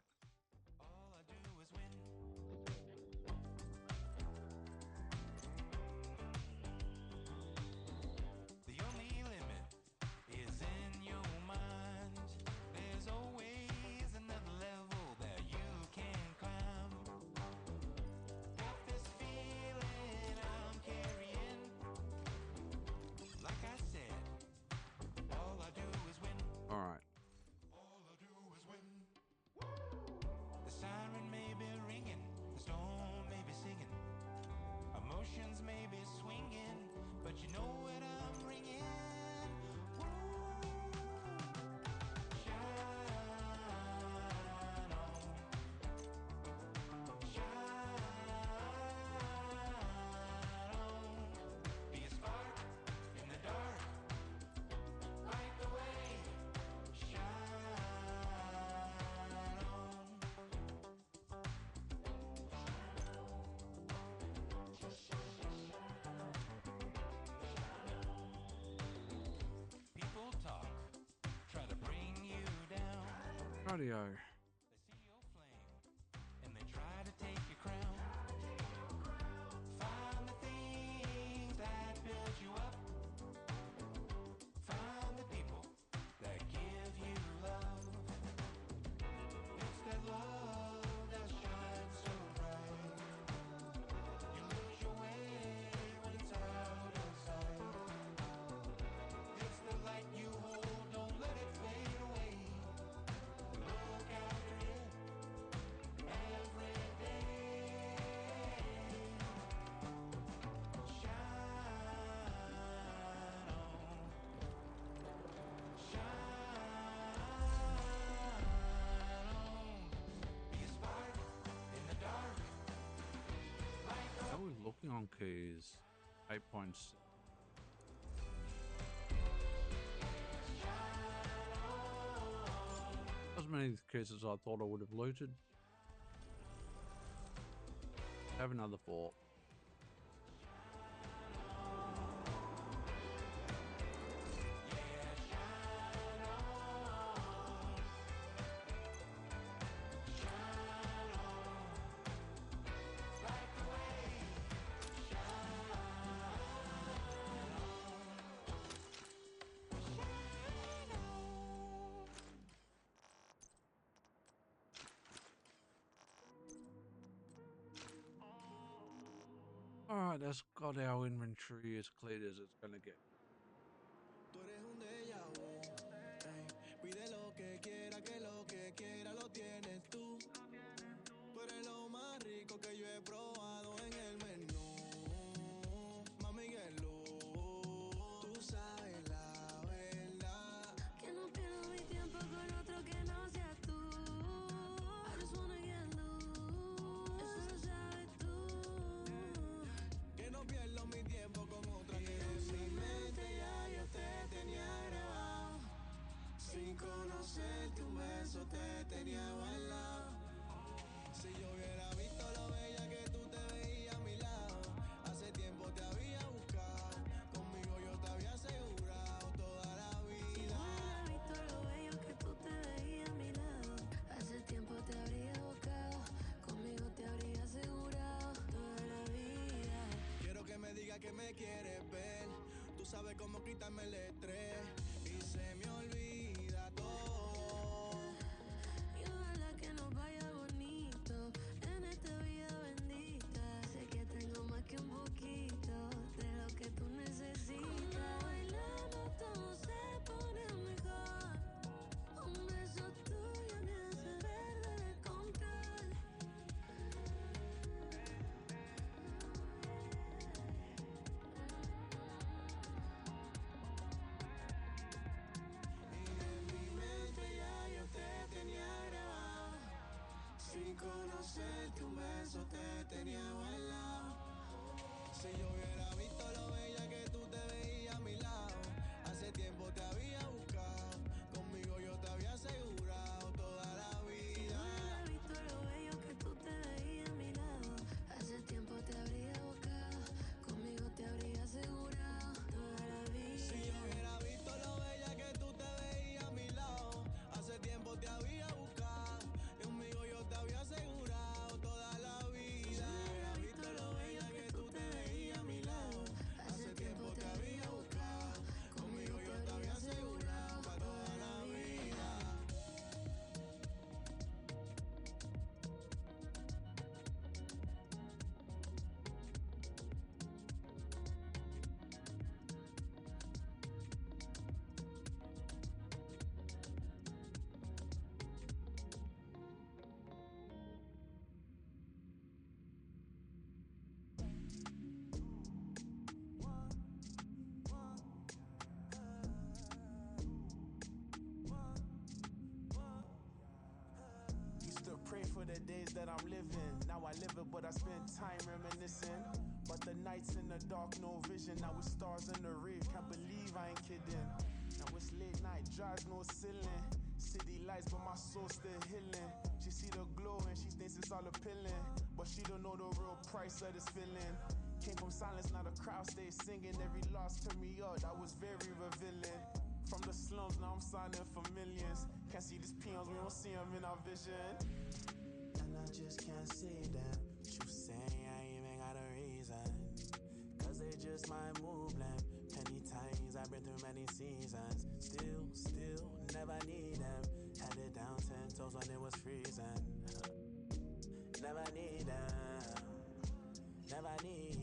All right. Radio. How are we looking on keys? 8.6. As many keys as I thought I would have looted. Have another 4. Alright, that's got our inventory as cleared as it's gonna get. Tú eres un déjà vu, ey. Pide lo que quiera lo tienes tú. Tú eres lo más rico que yo he probado en el menú. Mami, que tú sabes la verdad. Que no pierdo mi tiempo con otro que no seas tú. I just wanna get loose. Eso lo sabes tú. Que no pierdo mi tiempo con otra que en mi mente ya yo te tenía grabado. Sin conocerte un beso te tenía guardado. Si yo hubiera visto lo bella que tú te veías a mi lado, hace tiempo te había buscado, conmigo yo te había asegurado toda la vida. Si yo hubiera visto lo bello que tú te veías a mi lado, hace tiempo te habría buscado, conmigo te habría asegurado toda la vida. Quiero que me digas que me quieres ver, tú sabes cómo quitarme el estrés, y se me olvida todo. Y ojalá que nos vaya bonito en esta vida bendita. Sé que tengo más que un poquito de lo que tú necesitas. Cuando bailamos todo se pone mejor. Un beso tuyo me hace perder el control. eso te tenía a buen lado. Si yo hubiera visto lo bella que tú te veías a mi lado, hace tiempo te había buscado, conmigo yo te había asegurado toda la vida. Si yo hubiera visto lo bello que tú te veías a mi lado, hace tiempo te habría buscado, conmigo te habría asegurado toda la vida. Si yo hubiera visto lo bella que tú te veías a mi lado, hace tiempo te había buscado, conmigo yo te había asegurado toda la vida. Si yo hubiera visto lo bella que tú te veías a mi lado, hace tiempo te había buscado, conmigo yo te había asegurado para toda la vida. Used to pray for the days that I'm living. Now I live it, but I spend time reminiscing. But the nights in the dark, no vision. Now it's stars in the rave. Can't believe I ain't kidding. Now it's late night, drives no ceiling. City lights, but my soul still healing. She see the glow and she thinks it's all appealing, but she don't know the real price of this feeling. Came from silence, now the crowd stays singing. Every loss turned me up, that was very revealing. From the slums, now I'm signing for millions. Can't see these peons, we don't see them in our vision. And I just can't see them. You say I even got a reason, cause they just my movement. Many times I've been through many seasons. Still, never need them. Headed down 10 toes when it was freezing. Never need them. Never need.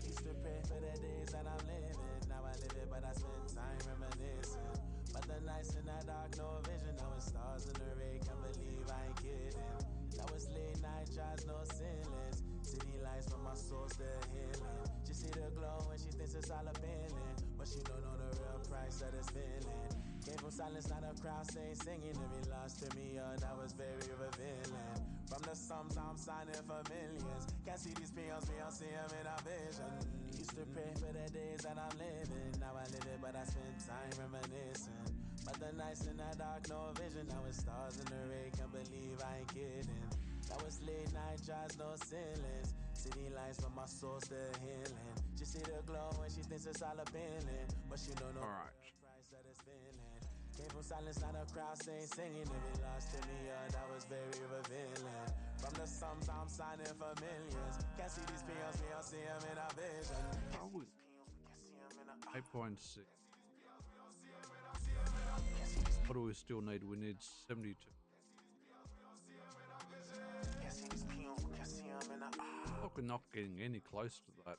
Used to pray for the days that I'm living. Now I live it, but I spend time reminiscing. But the nights in the dark, no vision. Now it's stars in the rain, can't believe I ain't kidding. Now it's late night drives, no ceilings. City lights, but my soul still healing. She see the glow and she thinks it's all appealing, but she don't know the real price of this feeling. Came from silence, now the crowd say singing. Every loss to me, oh, that was very revealing. From the sums, I'm signing for millions. Can't see these peons, we don't see them in our vision. Used to pray for the days that I'm living. Now I live it, but I spend time reminiscing. But the nights in the dark, no vision. Now it's stars in the rain, can't believe I ain't kidding. That was late night drives, no ceilings. City lights, but my soul still healing. She see the glow and she thinks it's all appealing, but she don't know All right. the price of this feeling. Came from silence, now the crowd say singing. Every loss to me, oh, that was very revealing. From the sums, I'm signing for millions. Can't see these peons, we don't see them in our vision. Oh, Can't see them in our 8.6. What do we still need? We need 72. Can't see these peons, can't see them in our Look, we're not getting any close to that.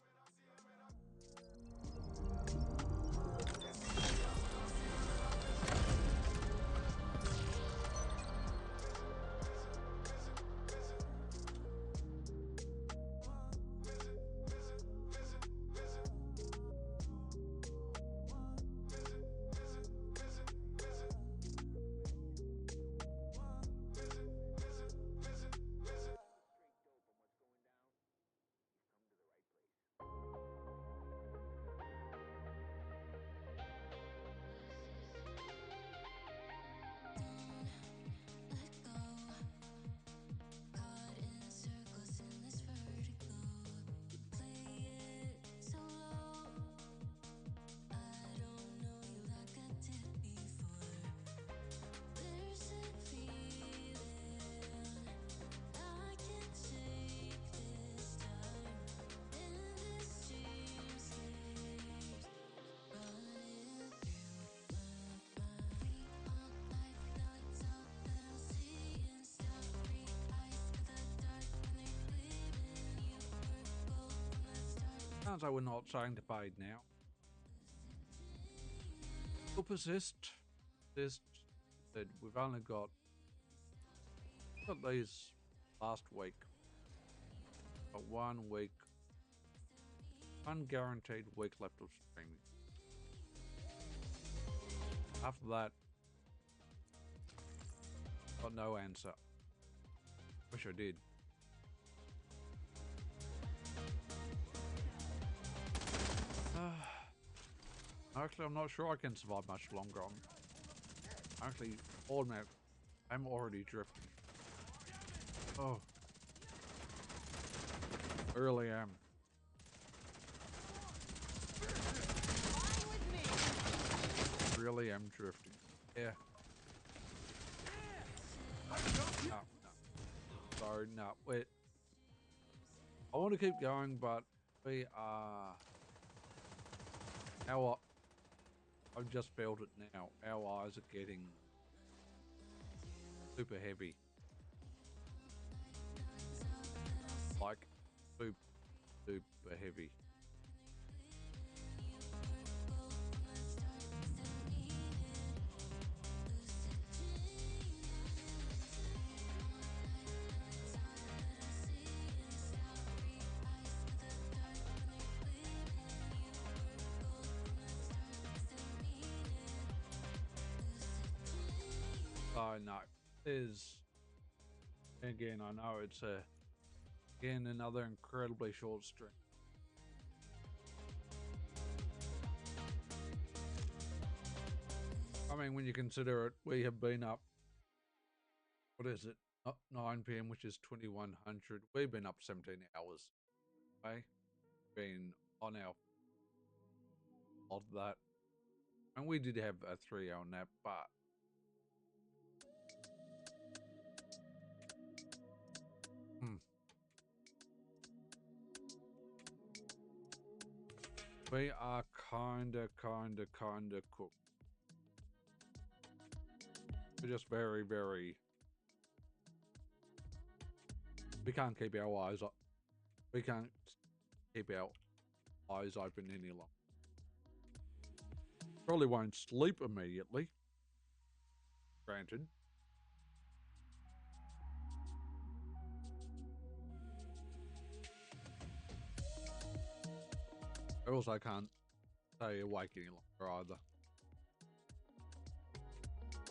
Sounds like we're not starting to fade now. We'll persist. Said we've only got these last week. But 1 week, unguaranteed week left of streaming. After that, got no answer. Wish I did. Actually, I'm not sure I can survive much longer. Actually, automatic. I'm already drifting. Oh. I really am. Really am drifting. Yeah. No, no. Sorry, no. Wait. I want to keep going, but we are... I've just felt it now. Our eyes are getting super heavy. Like, super, super heavy. Oh no, is again. I know it's again another incredibly short string. I mean, when you consider it, we have been up. What is it? Up 9 p.m., which is 2100. We've been up 17 hours. Okay, been on our of that, and we did have a 3-hour nap, but. We are kinda cooked. We're just very, very... We can't keep our eyes up. We can't keep our eyes open any longer. Probably won't sleep immediately. Granted. I also can't stay awake any longer either.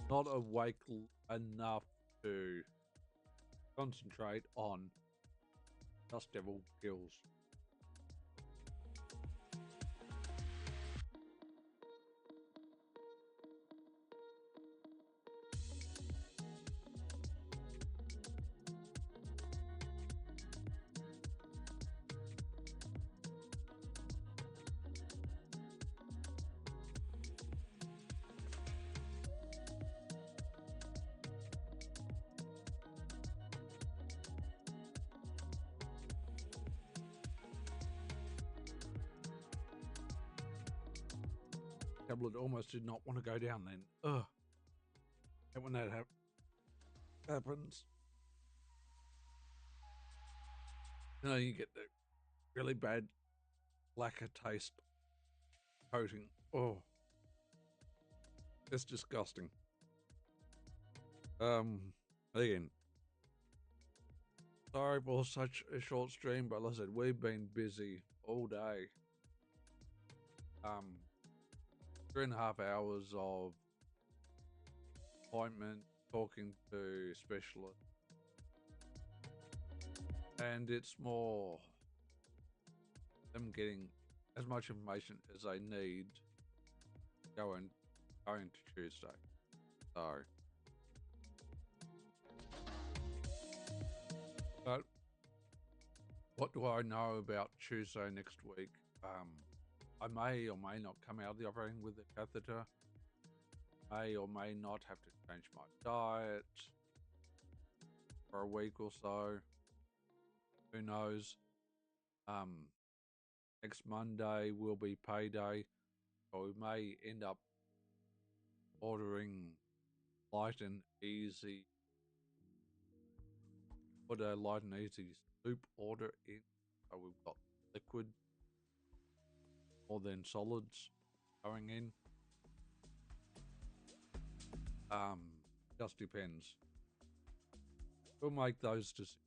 Not awake enough to concentrate on Dust Devil kills. Tablet almost did not want to go down then. Ugh. And when that happens, you know, you get the really bad lacquer taste coating. Oh, it's disgusting. Again, sorry for such a short stream, but like I said, we've been busy all day. 3.5 hours of appointment, talking to specialists, and it's more them getting as much information as they need going to Tuesday. So, but what do I know about Tuesday next week? I may or may not come out of the operating with the catheter. May or may not have to change my diet for a week or so. Who knows? Next Monday will be payday, so we may end up ordering light and easy. Put a light and easy soup order in. So we've got liquid more than solids going in. Just depends. We'll make those decisions.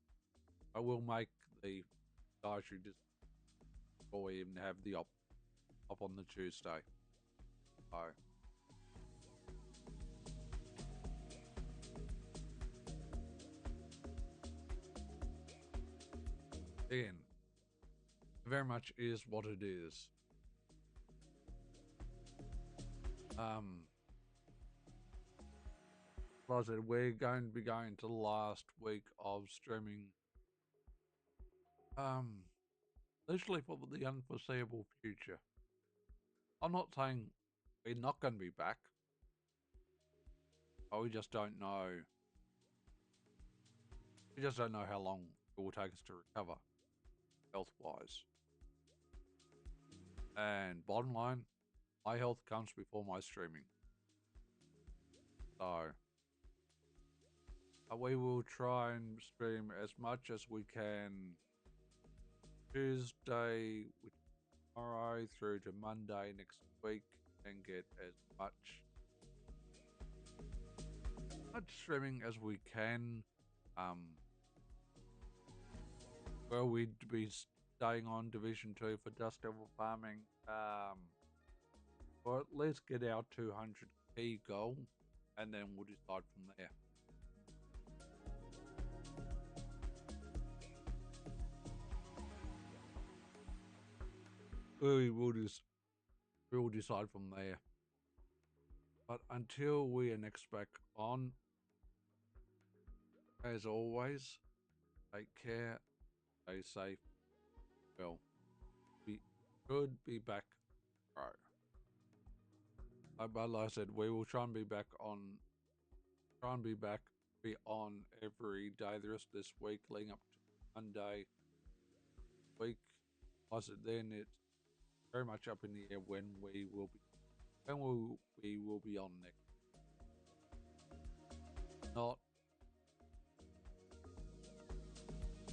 I will make the dietary decisions before we even have the op on the Tuesday. So. Again, very much is what it is. Like I said, we're going to be going to the last week of streaming. Literally for the unforeseeable future. I'm not saying we're not going to be back, but we just don't know. We just don't know how long it will take us to recover, health-wise. And bottom line, my health comes before my streaming. So, we will try and stream as much as we can Tuesday, which is tomorrow, through to Monday next week, and get as much streaming as we can. Well, we'd be staying on Division 2 for Dust Devil farming, or at least get our 200 key goal, and then we'll decide from there. We'll decide from there. But until we are next back on, as always, take care, stay safe. Well, we should be back tomorrow. But like I said, we will try and be back on every day the rest of this week, leading up to Monday week. Like I said, then it's very much up in the air when we will be on next.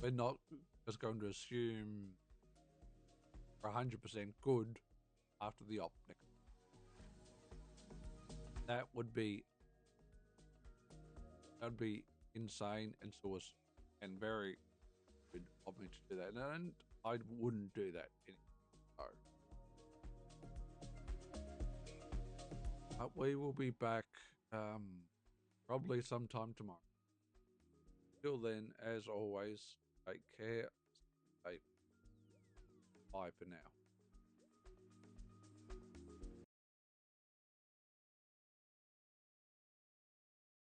We're not just going to assume we're 100% good after the op next. That would be insane and source and very good of me to do that, and I wouldn't do that anymore. But we will be back probably sometime tomorrow. Till then, as always, take care, stay safe. Bye for now.